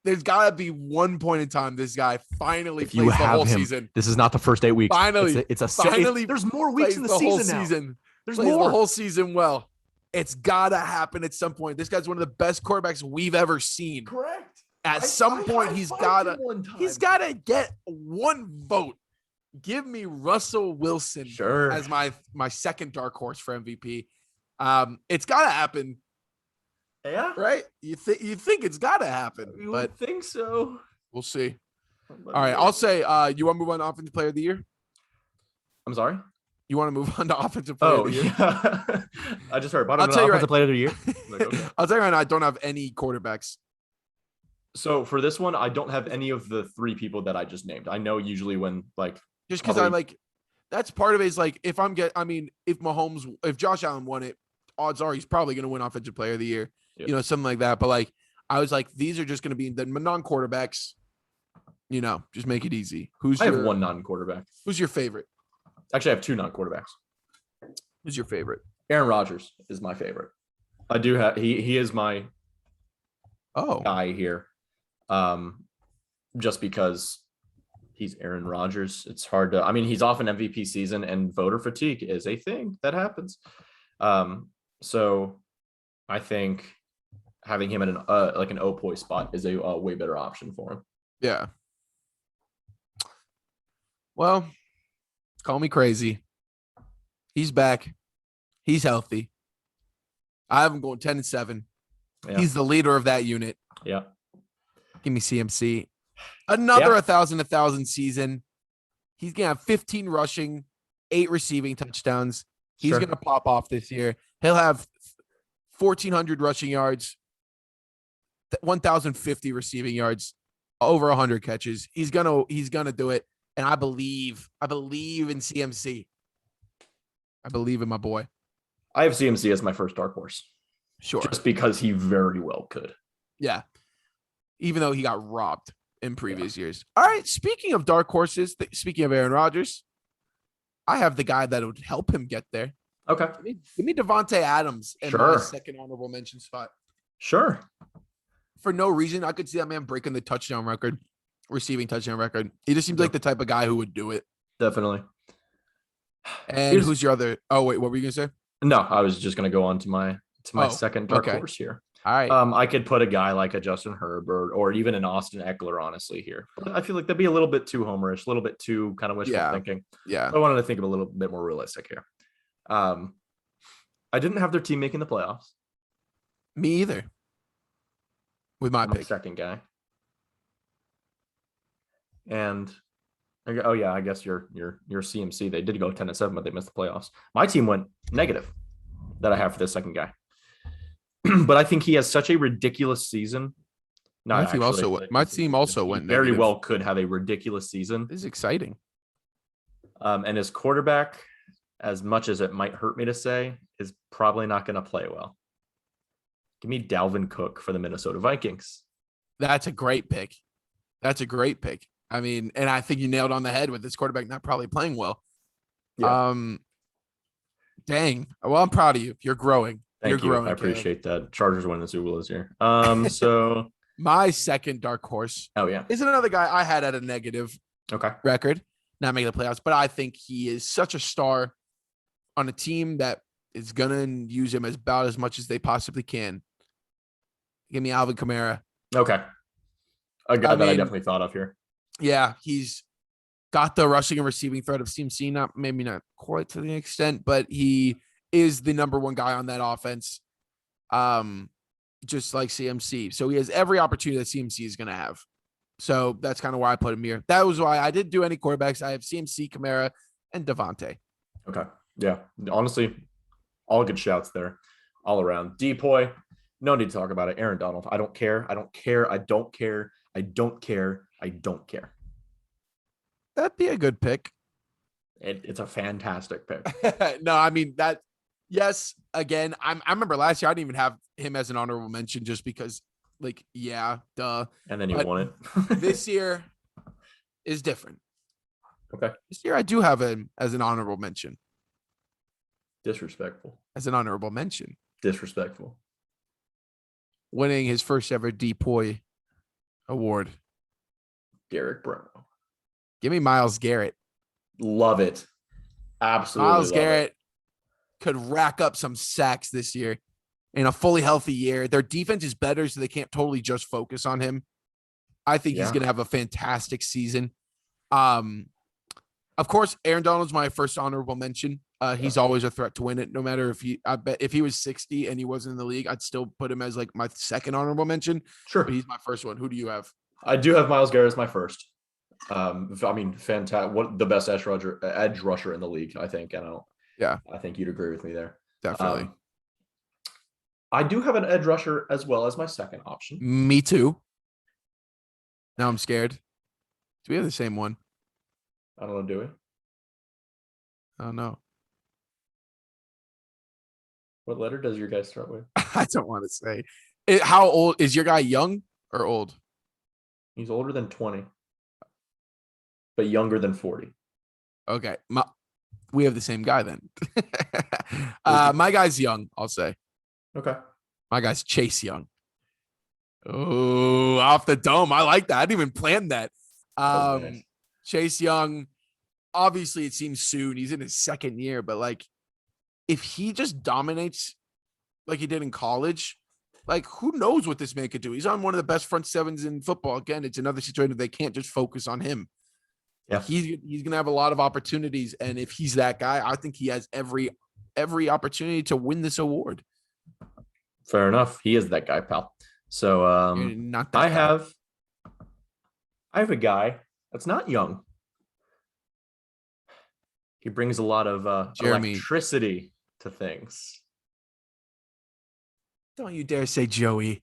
There's gotta be one point in time this guy finally plays the whole season. This is not the first 8 weeks. Finally, there's more weeks in the season now. There's more. The whole season well. It's gotta happen at some point. This guy's one of the best quarterbacks we've ever seen. Correct. At some point, he's gotta get one vote. Give me Russell Wilson as my second dark horse for MVP. It's gotta happen. Yeah. Right? You think it's gotta happen. You but would think so. We'll see. All right. I'll say you want to move on to offensive player of the year? I'm sorry? You want to move on to offensive player of the year? Yeah. I just heard. I'll tell you offensive player of the year. Okay. I'll tell you right now, I don't have any quarterbacks. So for this one, I don't have any of the 3 people that I just named. I know usually when just because that's part of it is like if if Josh Allen won it, odds are he's probably going to win offensive player of the year, something like that. But I was like, these are just going to be the non-quarterbacks, just make it easy. I have one non-quarterback. Who's your favorite? Actually, I have 2 non-quarterbacks. Who's your favorite? Aaron Rodgers is my favorite. I do have, he is my guy here. Just because he's Aaron Rodgers. It's hard to, he's off an MVP season and voter fatigue is a thing that happens. So I think having him in an like an Opoi spot is a way better option for him. Yeah. Well, call me crazy. He's back. He's healthy. I have him going 10-7. Yeah. He's the leader of that unit. Yeah. Give me CMC. Another 1,000 season. He's going to have 15 rushing, 8 receiving touchdowns. He's going to pop off this year. He'll have 1,400 rushing yards, 1,050 receiving yards, over 100 catches. He's gonna do it. And I believe in CMC. I believe in my boy. I have CMC as my first dark horse. Sure. Just because he very well could. Yeah. Even though he got robbed in previous years. All right. Speaking of dark horses, speaking of Aaron Rodgers, I have the guy that would help him get there. Okay. Give me Devontae Adams in my second honorable mention spot. Sure. For no reason, I could see that man breaking the touchdown record, receiving touchdown record. He just seems like the type of guy who would do it. Definitely. And who's your other? Oh, wait, what were you going to say? No, I was just going to go on to my second dark horse here. All right. I could put a guy like a Justin Herbert or even an Austin Eckler, honestly, here. But I feel like that'd be a little bit too homerish, a little bit too kind of wishful thinking. Yeah. So I wanted to think of a little bit more realistic here. I didn't have their team making the playoffs. Me either. With my pick. Second guy. And I guess your CMC. They did go 10-7, but they missed the playoffs. My team went negative that I have for this second guy. But I think he has such a ridiculous season. My team also went negative. Very well could have a ridiculous season. This is exciting. And his quarterback, as much as it might hurt me to say, is probably not going to play well. Give me Dalvin Cook for the Minnesota Vikings. That's a great pick. I mean, and I think you nailed on the head with this quarterback not probably playing well. Yeah. Dang. Well, I'm proud of you. You're growing. Thank you. I appreciate that. Chargers winning the Super Bowl this year. So my second dark horse. Oh yeah. Is another guy I had at a negative record, not making the playoffs, but I think he is such a star on a team that is gonna use him about as much as they possibly can. Give me Alvin Kamara. Okay. A guy that I definitely thought of here. Yeah, he's got the rushing and receiving threat of CMC, maybe not quite to the extent, but he is the number one guy on that offense, just like CMC. So he has every opportunity that CMC is going to have. So that's kind of why I put him here. That was why I didn't do any quarterbacks. I have CMC, Kamara, and Devontae. Okay. Yeah. Honestly, all good shouts there all around. Depoy, no need to talk about it. Aaron Donald, I don't care. That'd be a good pick. It's a fantastic pick. No, I mean that. Yes, again, I remember last year I didn't even have him as an honorable mention just because, like, yeah, duh. And then you won it. This year is different. Okay. This year I do have him as an honorable mention. Disrespectful. As an honorable mention. Disrespectful. Winning his first ever Depoy award. Derek Brown. Give me Myles Garrett. Love it. Absolutely. Myles Garrett could rack up some sacks this year in a fully healthy year. Their defense is better, so they can't totally just focus on him. I think he's going to have a fantastic season. Of course, Aaron Donald's my first honorable mention. He's always a threat to win it, no matter I bet if he was 60 and he wasn't in the league, I'd still put him as like my second honorable mention. Sure. But he's my first one. Who do you have? I do have Myles Garrett as my first. I mean, fantastic. What the best edge rusher in the league, I think. I think you'd agree with me there. Definitely. I do have an edge rusher as well as my second option. Me too. Now I'm scared. Do we have the same one? I don't know, do we? I don't know. What letter does your guy start with? I don't want to say. How old is your guy? Young or old? He's older than 20, but younger than 40. Okay. We have the same guy then. My guy's young, I'll say. Okay. My guy's Chase Young. Oh, off the dome. I like that. I didn't even plan that. Nice. Chase Young, obviously it seems soon. He's in his second year, but like if he just dominates like he did in college, Like, who knows what this man could do? He's on one of the best front sevens in football. Again, it's another situation they can't just focus on him. Yeah. He's gonna have a lot of opportunities, and if he's that guy, I think he has every opportunity to win this award. Fair enough. He is that guy, pal. So Not that guy. I have a guy that's not young. He brings a lot of electricity to things. Don't you dare say Joey.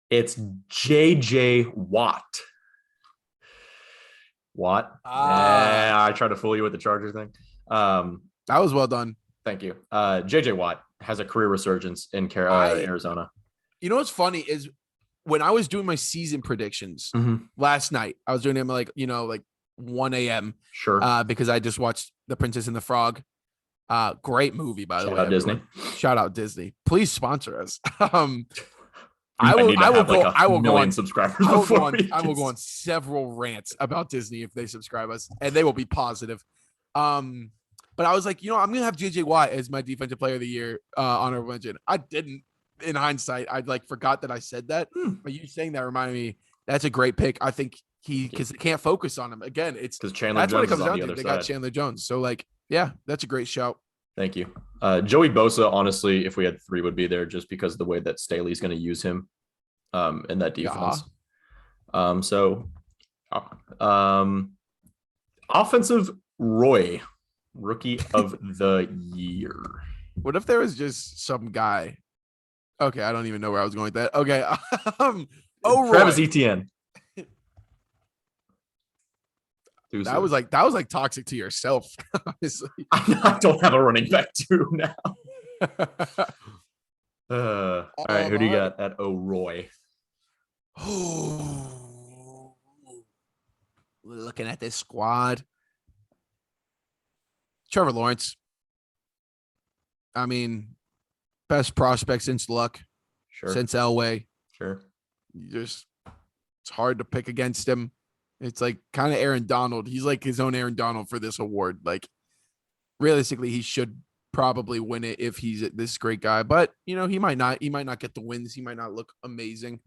It's JJ Watt. I tried to fool you with the Charger thing. That was well done. Thank you. JJ Watt has a career resurgence in Arizona. You know what's funny is when I was doing my season predictions last night, I was doing them like 1 a.m. Sure. Because I just watched The Princess and the Frog. Great movie, by the way. Shout out Disney. Shout out Disney. Please sponsor us. I will go on subscribers. I will go on several rants about Disney if they subscribe us, and they will be positive. But I was like, I'm gonna have JJ Watt as my defensive player of the year honorable mention. I didn't. In hindsight, I forgot that I said that. But you saying that reminded me. That's a great pick. I think because they can't focus on him again. It's because Chandler Jones is on the other side. They got Chandler Jones. So yeah, that's a great shout. Thank you. Joey Bosa, honestly, if we had 3, would be there just because of the way that Staley's going to use him in that defense. Offensive Roy, rookie of the year. What if there was just some guy? Okay, I don't even know where I was going with that. Okay. Travis Etienne. That was like toxic to yourself. Honestly. I don't have a running back too now. All right, who do you got at Roy? Looking at this squad. Trevor Lawrence. I mean, best prospect since Luck. Sure. Since Elway. Sure. It's hard to pick against him. It's like kind of Aaron Donald. He's like his own Aaron Donald for this award. Like, realistically, he should probably win it if he's this great guy. But, he might not. He might not get the wins. He might not look amazing.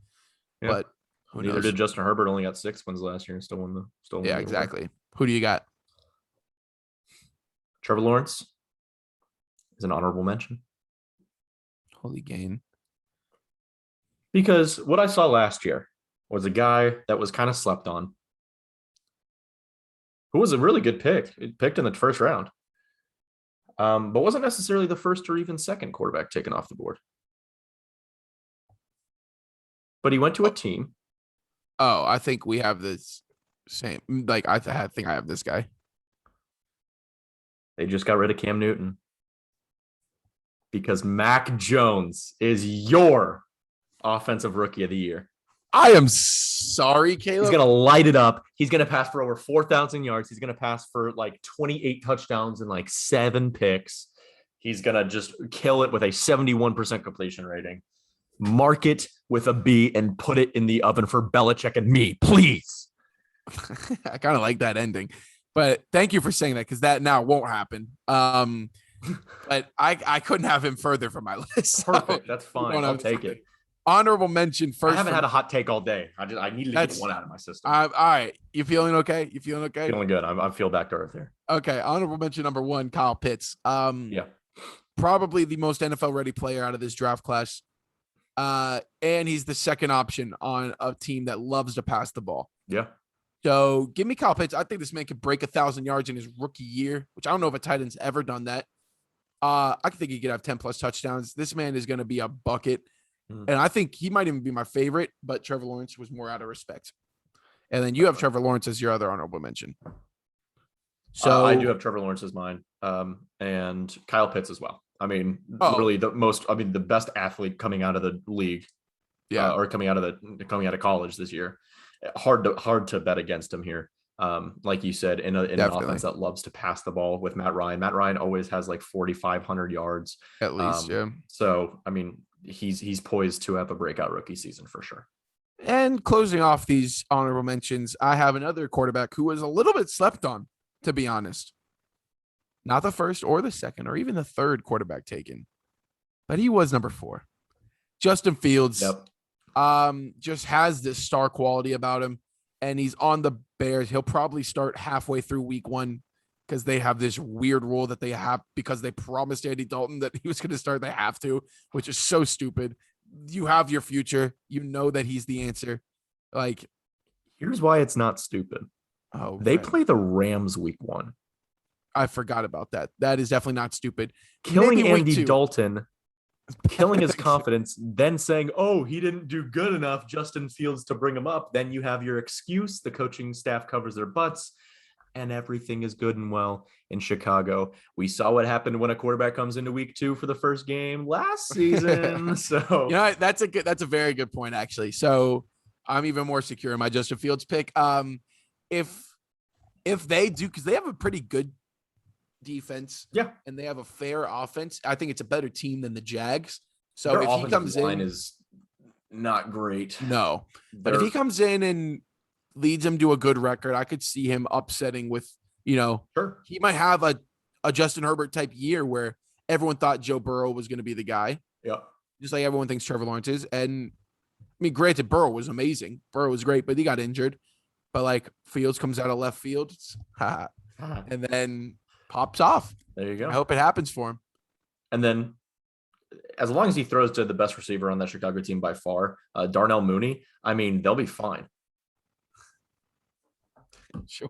Yeah. But who knows? Neither did Justin Herbert. Only got 6 wins last year and still won the Yeah, exactly. Who do you got? Trevor Lawrence is an honorable mention. Holy gain. Because what I saw last year was a guy that was kind of slept on, who was a really good pick. He picked in the first round, but wasn't necessarily the first or even second quarterback taken off the board. But he went to a team. Oh, I think we have this same. Like, I think I have this guy. They just got rid of Cam Newton because Mac Jones is your offensive rookie of the year. I am sorry, Caleb. He's going to light it up. He's going to pass for over 4,000 yards. He's going to pass for 28 touchdowns and 7 picks. He's going to just kill it with a 71% completion rating. Mark it with a B and put it in the oven for Belichick and me, please. I kind of like that ending. But thank you for saying that, because that now won't happen. But I couldn't have him further from my list. Perfect. That's fine. I'll take it. Honorable mention first. I haven't had a hot take all day. I needed to get one out of my system. All right. You feeling okay? Feeling good. I feel back to earth here. Okay. Honorable mention number 1, Kyle Pitts. Yeah. Probably the most NFL ready player out of this draft class. And he's the second option on a team that loves to pass the ball. Yeah. So give me Kyle Pitts. I think this man could break 1,000 yards in his rookie year, which I don't know if a tight end's ever done that. I think he could have 10 plus touchdowns. This man is going to be a bucket. And I think he might even be my favorite, but Trevor Lawrence was more out of respect. And then you have Trevor Lawrence as your other honorable mention. So I do have Trevor Lawrence as mine, and Kyle Pitts as well. I mean, really the best athlete coming out of the league, or coming out of college this year. Hard to bet against him here. Like you said, in an offense that loves to pass the ball with Matt Ryan. Matt Ryan always has 4,500 yards at least. Yeah. So I mean, he's poised to have a breakout rookie season for sure. And closing off these honorable mentions, I have another quarterback who was a little bit slept on, to be honest. Not the first or the second or even the third quarterback taken, but he was number 4. Justin Fields Yep. just has this star quality about him, and he's on the Bears. He'll probably start halfway through week 1 because they have this weird rule that they have because they promised Andy Dalton that he was going to start. They have to, which is so stupid. You have your future. You know that he's the answer. Like, here's why it's not stupid. oh, They right. play the Rams week 1. I forgot about that. That is definitely not stupid. Killing Maybe week Andy 2. Dalton, killing his confidence, then saying, oh, he didn't do good enough, Justin Fields, to bring him up. Then you have your excuse. The coaching staff covers their butts, and everything is good and well in Chicago. We saw what happened when a quarterback comes into week 2 for the first game last season. So, You know, that's a very good point, actually. So I'm even more secure in my Justin Fields pick. If they do, because they have a pretty good defense, yeah, and they have a fair offense, I think it's a better team than the Jags. So their if he offensive comes line in, is not great. no, but if he comes in and leads him to a good record, I could see him upsetting with, Sure. he might have a Justin Herbert type year where everyone thought Joe Burrow was going to be the guy. Yeah. Just like everyone thinks Trevor Lawrence is. And I mean, granted, Burrow was amazing. Burrow was great, but he got injured. But like Fields comes out of left field and then pops off. There you go. I hope it happens for him. And then as long as he throws to the best receiver on that Chicago team by far, Darnell Mooney, I mean, they'll be fine. Sure.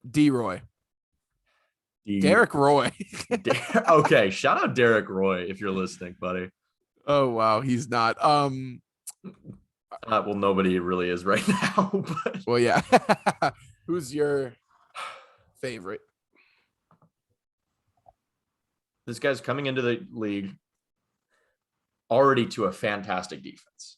D-Roy. Derek Roy. Okay, shout out Derek Roy if you're listening, buddy. Oh, wow. He's not. Well, nobody really is right now. But well, yeah. Who's your favorite? This guy's coming into the league already to a fantastic defense.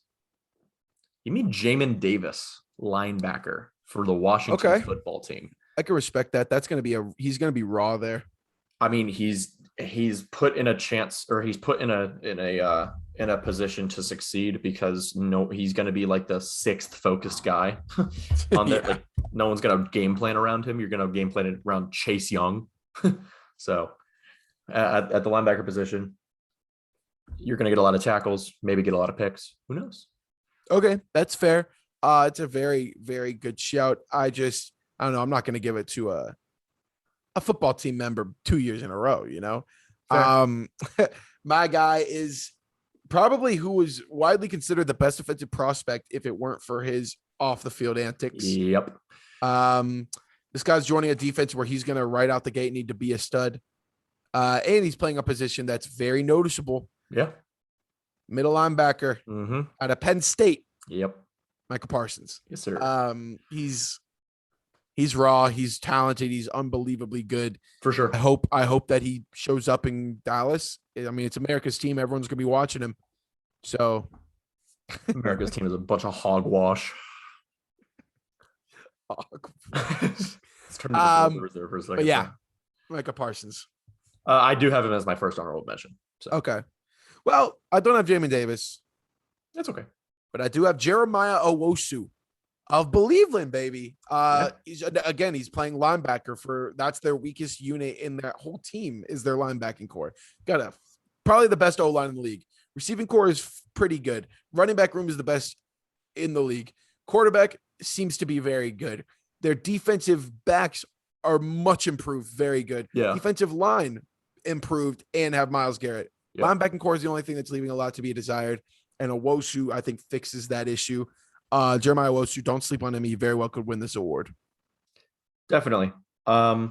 You mean Jamin Davis, linebacker for the Washington football team. I can respect that. That's going to be he's going to be raw there. I mean, he's put in a chance, or he's put in a position to succeed because he's going to be like the 6th focused guy on there. Yeah. Like no one's going to game plan around him. You're going to game plan around Chase Young. So at the linebacker position, you're going to get a lot of tackles, maybe get a lot of picks. Who knows? Okay, that's fair. It's a very, very good shout. I don't know. I'm not going to give it to a football team member 2 years in a row, My guy is probably who was widely considered the best defensive prospect if it weren't for his off the field antics. Yep. This guy's joining a defense where he's going to right out the gate need to be a stud. And he's playing a position that's very noticeable. Yeah. Middle linebacker out of Penn State. Yep. Michael Parsons. Yes, sir. He's raw. He's talented. He's unbelievably good. For sure. I hope that he shows up in Dallas. I mean, it's America's team. Everyone's going to be watching him. So America's team is a bunch of hogwash. Let's turn to the reserve for a second. But yeah, Michael Parsons. I do have him as my first honorable mention. So. Okay. Well, I don't have Jamin Davis. That's okay. But I do have Jeremiah Owusu of Believeland, baby. He's playing linebacker that's their weakest unit in that whole team is their linebacking core. Got probably the best O-line in the league. Receiving core is pretty good. Running back room is the best in the league. Quarterback seems to be very good. Their defensive backs are much improved, very good. Yeah. Defensive line improved and have Myles Garrett. Yep. Linebacking core is the only thing that's leaving a lot to be desired. And Owusu, I think, fixes that issue. Jeremiah Owusu, don't sleep on him. He very well could win this award. Definitely. I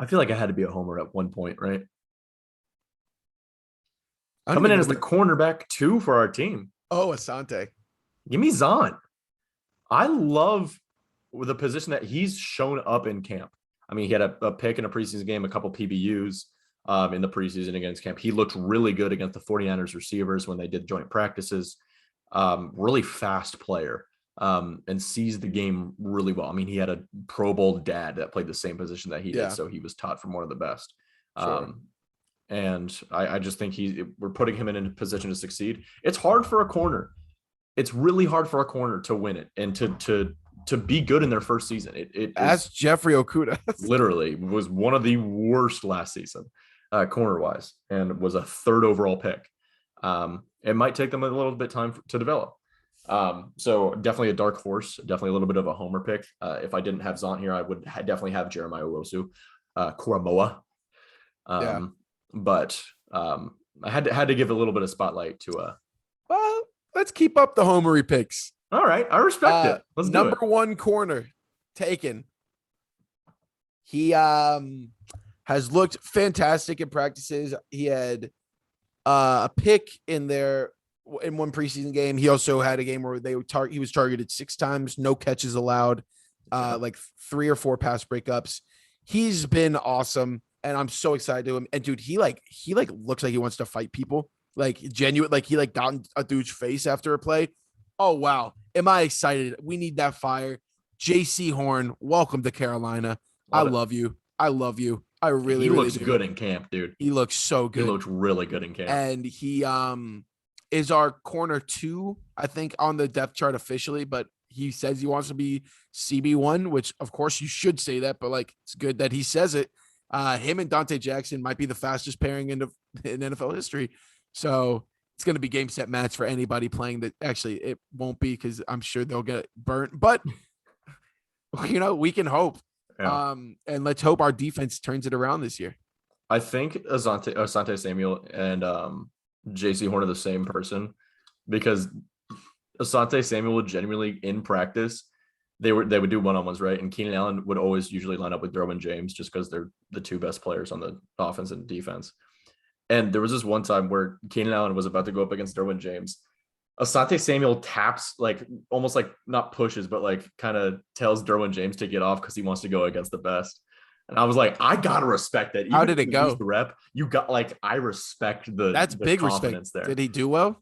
feel like I had to be a homer at one point, right? Coming in as the cornerback 2 for our team. Oh, Asante. Give me Zahn. I love the position that he's shown up in camp. I mean, he had a pick in a preseason game, a couple PBUs in the preseason against camp. He looked really good against the 49ers receivers when they did joint practices. Really fast player and sees the game really well. I mean, he had a Pro Bowl dad that played the same position that he did, so he was taught from one of the best. Sure. And I just think we're putting him in a position to succeed. It's hard for a corner. It's really hard for a corner to win it and to be good in their first season. Ask Jeffrey Okudah. Literally was one of the worst last season. corner wise, and was a third overall pick. It might take them a little bit time to develop. So definitely a dark horse, definitely a little bit of a homer pick. If I didn't have Zont here, I would definitely have Jeremiah Owusu, Koromoa. But I had to give a little bit of spotlight to Well, let's keep up the homery picks. All right, I respect it. Let's do it. Number one corner taken. He has looked fantastic in practices. He had a pick in one preseason game. He also had a game where he was targeted 6 times, no catches allowed, like 3 or 4 pass breakups. He's been awesome, and I'm so excited to him. And dude, he looks like he wants to fight people, like genuine, like he got in a dude's face after a play. Oh wow, am I excited? We need that fire. JC Horn, welcome to Carolina. I love you. I really looks do. good in camp, dude. He looks so good. He looks really good in camp. And he is our corner 2, I think, on the depth chart officially, but he says he wants to be CB1, which of course you should say that, but like it's good that he says it. Him and Dante Jackson might be the fastest pairing in NFL history. So it's going to be game, set, match for anybody playing that. Actually, it won't be because I'm sure they'll get burnt, but we can hope. Yeah. And let's hope our defense turns it around this year. I think Asante Samuel and JC Horn are the same person, because Asante Samuel would genuinely, in practice, they would do one-on-ones, right? And Keenan Allen would always usually line up with Derwin James just because they're the 2 best players on the offense and defense. And there was this one time where Keenan Allen was about to go up against Derwin James. Asante Samuel taps, like almost like not pushes, but like kind of tells Derwin James to get off because he wants to go against the best. And I was like, I gotta respect that. How did it go? The rep, you got like, I respect the big confidence respect. there. Did he do well?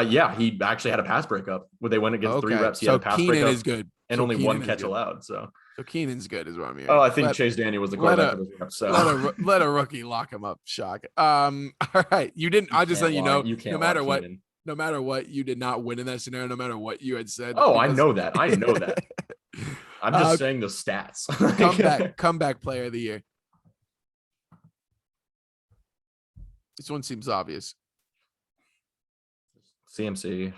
Yeah, he actually had a pass breakup where they went against 3 reps. He had a pass Keenan breakup is good, and only Keenan 1 catch allowed. So Keenan's good is what I'm hearing. Oh, I think Chase Daniel was the quarterback of those reps. So let a rookie lock him up. Shock. All right, you didn't. I just let you know. No matter what. Keenan. No matter what, you did not win in that scenario, no matter what you had said. Oh, I know that. I'm just saying the stats. Comeback player of the year. This one seems obvious. CMC.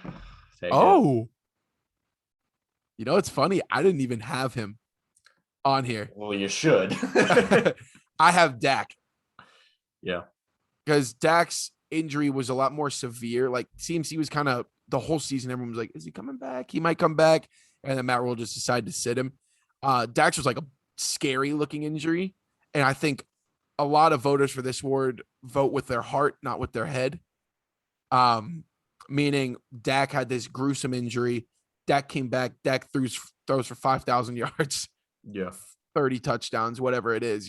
It's funny. I didn't even have him on here. Well, you should. I have Dak. Yeah. Because Dak's injury was a lot more severe. Like CMC was kind of the whole season. Everyone was like, is he coming back? He might come back. And then Matt Rule just decided to sit him. Dax was like a scary looking injury. And I think a lot of voters for this award vote with their heart, not with their head. Meaning Dak had this gruesome injury. Dak came back. Dak throws for 5,000 yards. Yeah. 30 touchdowns, whatever it is,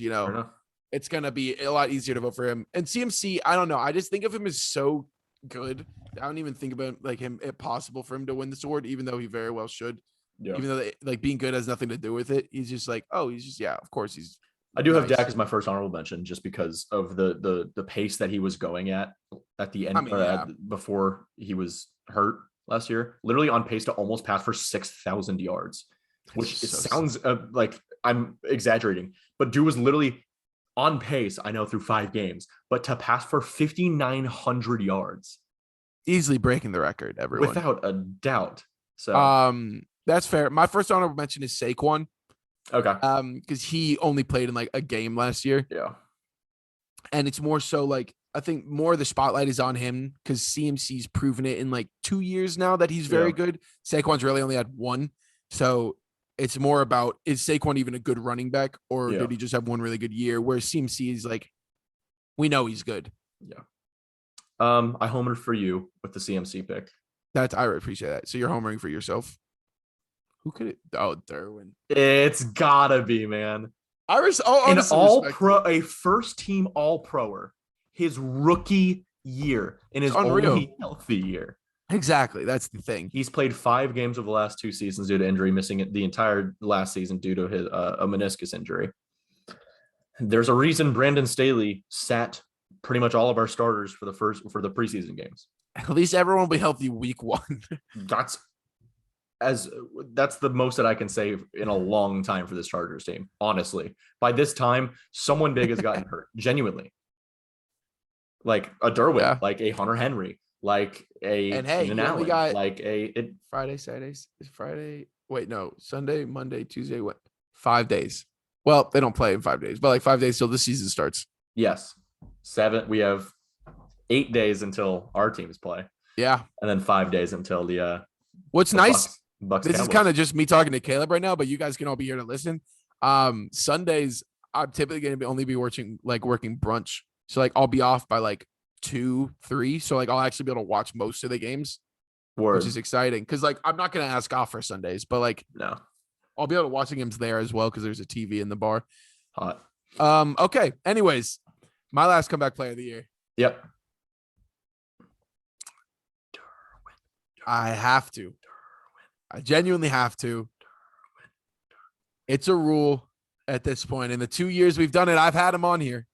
it's going to be a lot easier to vote for him. And CMC, I don't know. I just think of him as so good. I don't even think about like him, if possible for him to win this award, even though he very well should. Yeah. Even though like being good has nothing to do with it. He's just like, of course he's. I do have Dak as my first honorable mention just because of the pace that he was going at the end before he was hurt last year. Literally on pace to almost pass for 6,000 yards, which sounds like I'm exaggerating, but dude was literally on pace, I know, through 5 games, but to pass for 5,900 yards. Easily breaking the record, everyone. Without a doubt. So that's fair. My first honorable mention is Saquon. Okay. Because he only played in like a game last year. Yeah. And it's more so like, I think more of the spotlight is on him because CMC's proven it in like 2 years now that he's very good. Saquon's really only had 1. So it's more about, is Saquon even a good running back or did he just have 1 really good year? Where CMC is like, we know he's good. Yeah. I homered for you with the CMC pick. I appreciate that. So you're homering for yourself. Who could it? Oh, Derwin. It's gotta be, man. A first team all-proer, his rookie year in his only healthy year. Exactly. That's the thing. He's played 5 games of the last 2 seasons due to injury, missing the entire last season due to his a meniscus injury. There's a reason Brandon Staley sat pretty much all of our starters for the preseason games. At least everyone will be healthy week 1. That's the most that I can say in a long time for this Chargers team. Honestly, by this time, someone big has gotten hurt. Genuinely. like a Derwin, Yeah. like a Hunter Henry, like a And hey, Keenan you only Allen, got like Friday, Saturdays. Is Friday? Wait, no. Sunday, Monday, Tuesday. What? 5 days. Well, they don't play in 5 days, but like 5 days till the season starts. yes, 7. We have 8 days until our teams play, Yeah. and then 5 days until What's the nice? Bucks This is Cowboys. kind of just me talking to Caleb right now, but you guys can all be here to listen. Sundays, I'm typically going to only be working brunch. So like I'll be off by like 2, 3. So like I'll actually be able to watch most of the games, Word. which is exciting. Cause like I'm not going to ask off for Sundays, but like No. I'll be able to watch the games there as well because there's a TV in the bar. Hot. Okay. Anyways, my last comeback player of the year. Yep. I have to. I genuinely have to. It's a rule at this point. In the 2 years we've done it, I've had him on here.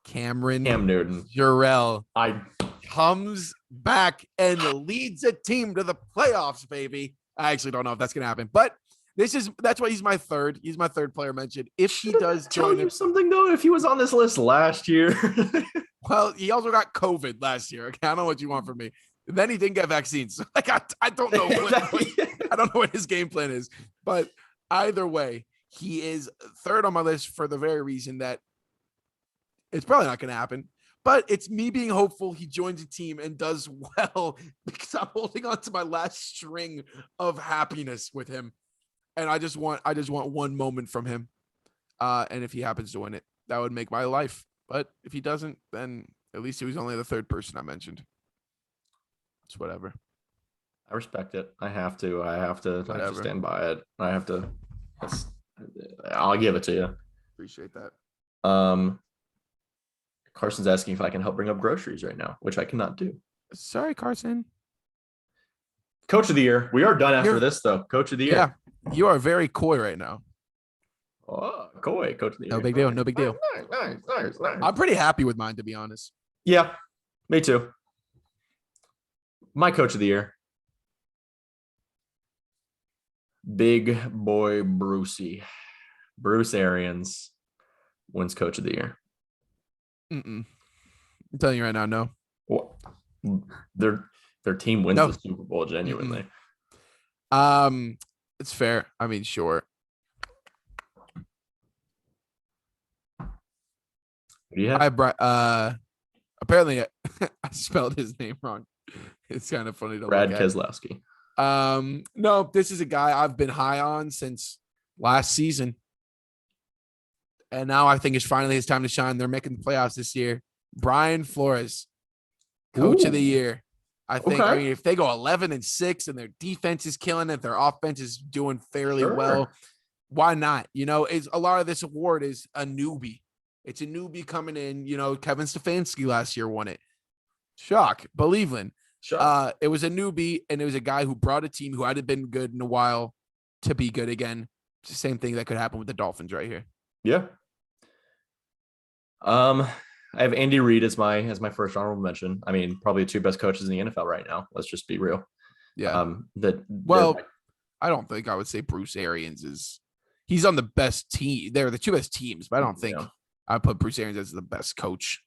Cam Cameron Newton. Jarrell I comes back and leads a team to the playoffs, baby. I actually don't know if that's going to happen, but that's why he's my third. He's my third player mentioned. If he does tell join you something though, if he was on this list last year. well, he also got COVID last year. Okay, I don't know what you want from me. And then he didn't get vaccines. So like I don't know I don't know what his game plan is. But either way, he is third on my list for the very reason that it's probably not going to happen. But it's me being hopeful he joins a team and does well because I'm holding on to my last string of happiness with him. And I just want one moment from him. And if he happens to win it, that would make my life. But if he doesn't, then at least he was only the third person I mentioned. It's whatever. I respect it. I have to stand by it. I'll give it to you. Appreciate that. Carson's asking if I can help bring up groceries right now, which I cannot do. Sorry, Carson. Coach of the year. We are done after this, though. Coach of the year. Yeah, you are very coy right now. Oh, coy. Coach of the year. No big deal. No big deal. Nice. I'm pretty happy with mine, to be honest. Yeah, me too. My coach of the year. Big boy Brucey. Bruce Arians wins coach of the year. I'm telling you right now, no. Well, their team wins the Super Bowl genuinely. It's fair. I mean, sure. Yeah. Apparently I spelled his name wrong. It's kind of funny to Brad look at. Keselowski. No, this is a guy I've been high on since last season. And now I think it's finally his time to shine. They're making the playoffs this year. Brian Flores, coach of the year. I think, I mean, if they go 11-6 and their defense is killing it, their offense is doing fairly well, why not? You know, a lot of this award is a newbie. It's a newbie coming in. You know, Kevin Stefanski last year won it. Shock. Believeland. It was a newbie, and it was a guy who brought a team who hadn't been good in a while to be good again. It's the same thing that could happen with the Dolphins right here. Yeah. I have Andy Reid as my first honorable mention. I mean, probably the two best coaches in the NFL right now. Let's just be real. Yeah. I don't think I would say Bruce Arians he's on the best team. They're the two best teams, but I don't think I put Bruce Arians as the best coach.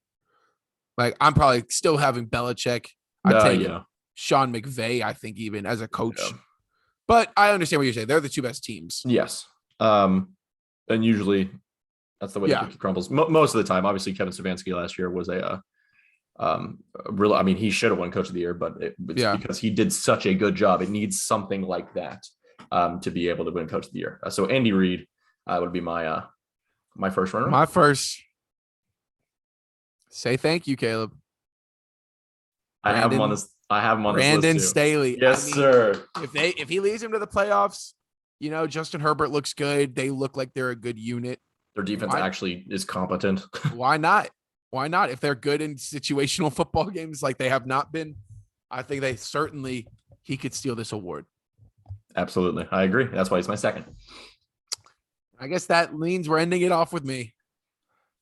Like, I'm probably still having Belichick. I take Sean McVay, I think, even as a coach. Yeah. But I understand what you're saying. They're the two best teams. Yes. And usually that's the way the cookie crumbles. Most of the time, obviously, Kevin Stefanski last year was really, I mean, he should have won coach of the year, but it's because he did such a good job. It needs something like that to be able to win coach of the year. So Andy Reid would be my first runner. My first. Say thank you, Caleb. I have him on this Brandon list too. Staley. Yes, sir. If he leads him to the playoffs, you know, Justin Herbert looks good. They look like they're a good unit. Their defense actually is competent. Why not? Why not? If they're good in situational football games like they have not been, I think he could steal this award. Absolutely. I agree. That's why he's my second. I guess that means we're ending it off with me.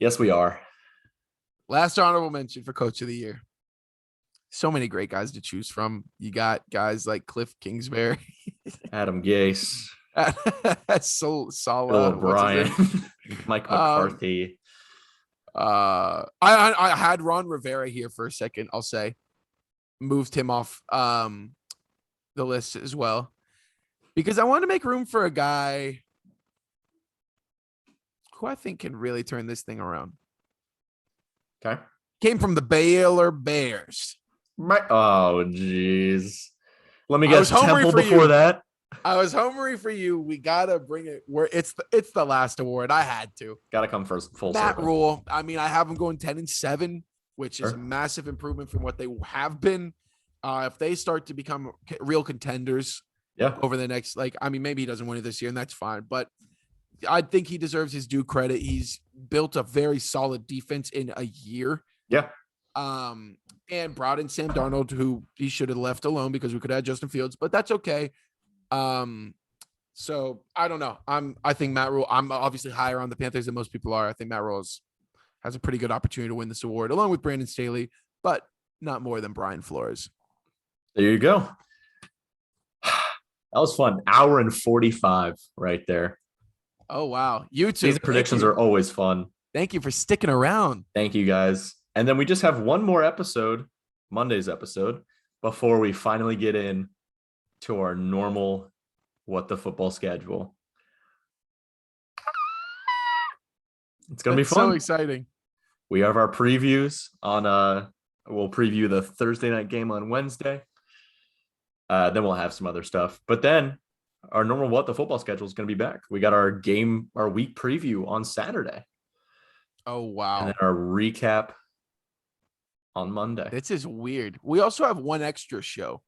Yes, we are. Last honorable mention for coach of the year. So many great guys to choose from. You got guys like Cliff Kingsbury, Adam Gase, Bill O'Brien, Mike McCarthy. I had Ron Rivera here for a second. I'll say moved him off the list as well because I want to make room for a guy who I think can really turn this thing around. Okay. Came from the Baylor Bears. Oh, jeez. Let me guess. Temple before you. that. I was homering for you. We gotta bring it where it's the last award. I had to. Gotta come first. Full Matt circle. Rule. I mean, I have them going 10-7, which is a massive improvement from what they have been. If they start to become real contenders, over the next, maybe he doesn't win it this year, and that's fine. But I think he deserves his due credit. He's built a very solid defense in a year. Yeah. And brought in Sam Darnold, who he should have left alone because we could have had Justin Fields, but that's okay. So I don't know. I think Matt Rule, I'm obviously higher on the Panthers than most people are. I think Matt Rule has a pretty good opportunity to win this award along with Brandon Staley, but not more than Brian Flores. There you go. That was fun. Hour and 45 right there. Oh, wow. YouTube. These predictions are always fun. Thank you for sticking around. Thank you, guys. And then we just have one more episode, Monday's episode, before we finally get in to our normal What the Football schedule. It's going to be fun. So exciting. We have our previews on we'll preview the Thursday night game on Wednesday. Then we'll have some other stuff. But then our normal What the Football schedule is going to be back. We got our week preview on Saturday. Oh, wow. And then our recap on Monday. This is weird. We also have one extra show.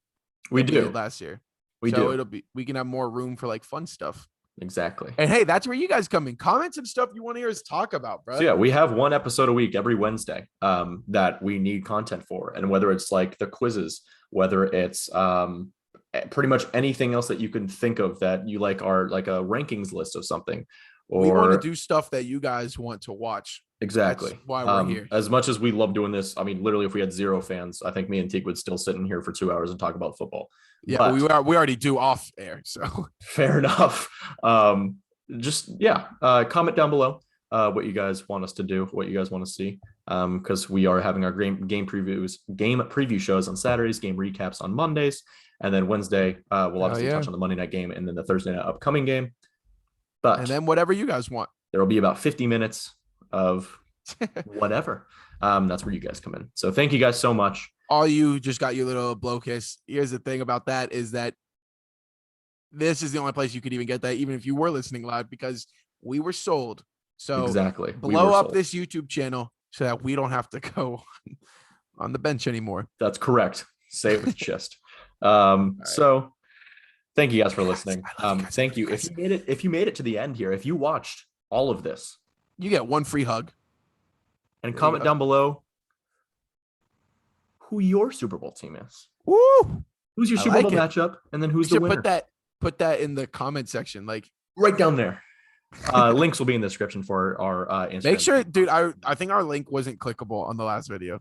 We do. Last year. We can have more room for fun stuff. Exactly. And hey, that's where you guys come in. Comments and stuff you want to hear us talk about, bro. So yeah, we have one episode a week every Wednesday that we need content for. And whether it's like the quizzes, whether it's pretty much anything else that you can think of that you like are like a rankings list of something. Or we want to do stuff that you guys want to watch. Exactly. That's why we're here. As much as we love doing this, I mean, literally, if we had 0 fans, I think me and Tadhg would still sit in here for 2 hours and talk about football. Yeah, but we already do off air, so fair enough. Comment down below what you guys want us to do, what you guys want to see, because we are having our game preview shows on Saturdays, game recaps on Mondays, and then Wednesday we'll obviously touch on the Monday night game and then the Thursday night upcoming game. But and then whatever you guys want. There will be about 50 minutes of whatever. That's where you guys come in. So thank you guys so much. All you just got your little blow kiss. Here's the thing about that is that this is the only place you could even get that, even if you were listening live, because we were sold. So exactly, blow up this YouTube channel so that we don't have to go on the bench anymore. That's correct. Say it with chest. So thank you guys for listening. Thank you. If you made it to the end here, if you watched all of this, you get one free hug. And comment down below who your Super Bowl team is. Woo! Who's your Super Bowl matchup? And then who's the winner? Put that in the comment section, right down there. Links will be in the description for our Instagram. Make sure, dude. I think our link wasn't clickable on the last video.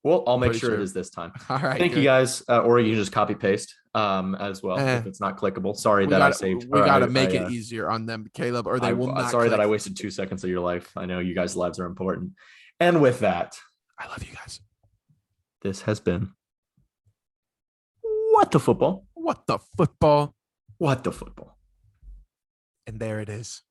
Well, I'll make sure it is this time. All right. Thank you guys. Or you can just copy paste as well if it's not clickable. Sorry that I saved. We got to make it easier on them, Caleb, or they will not. Sorry that I wasted 2 seconds of your life. I know you guys' lives are important. And with that, I love you guys. This has been What the Football. What the Football. What the Football. And there it is.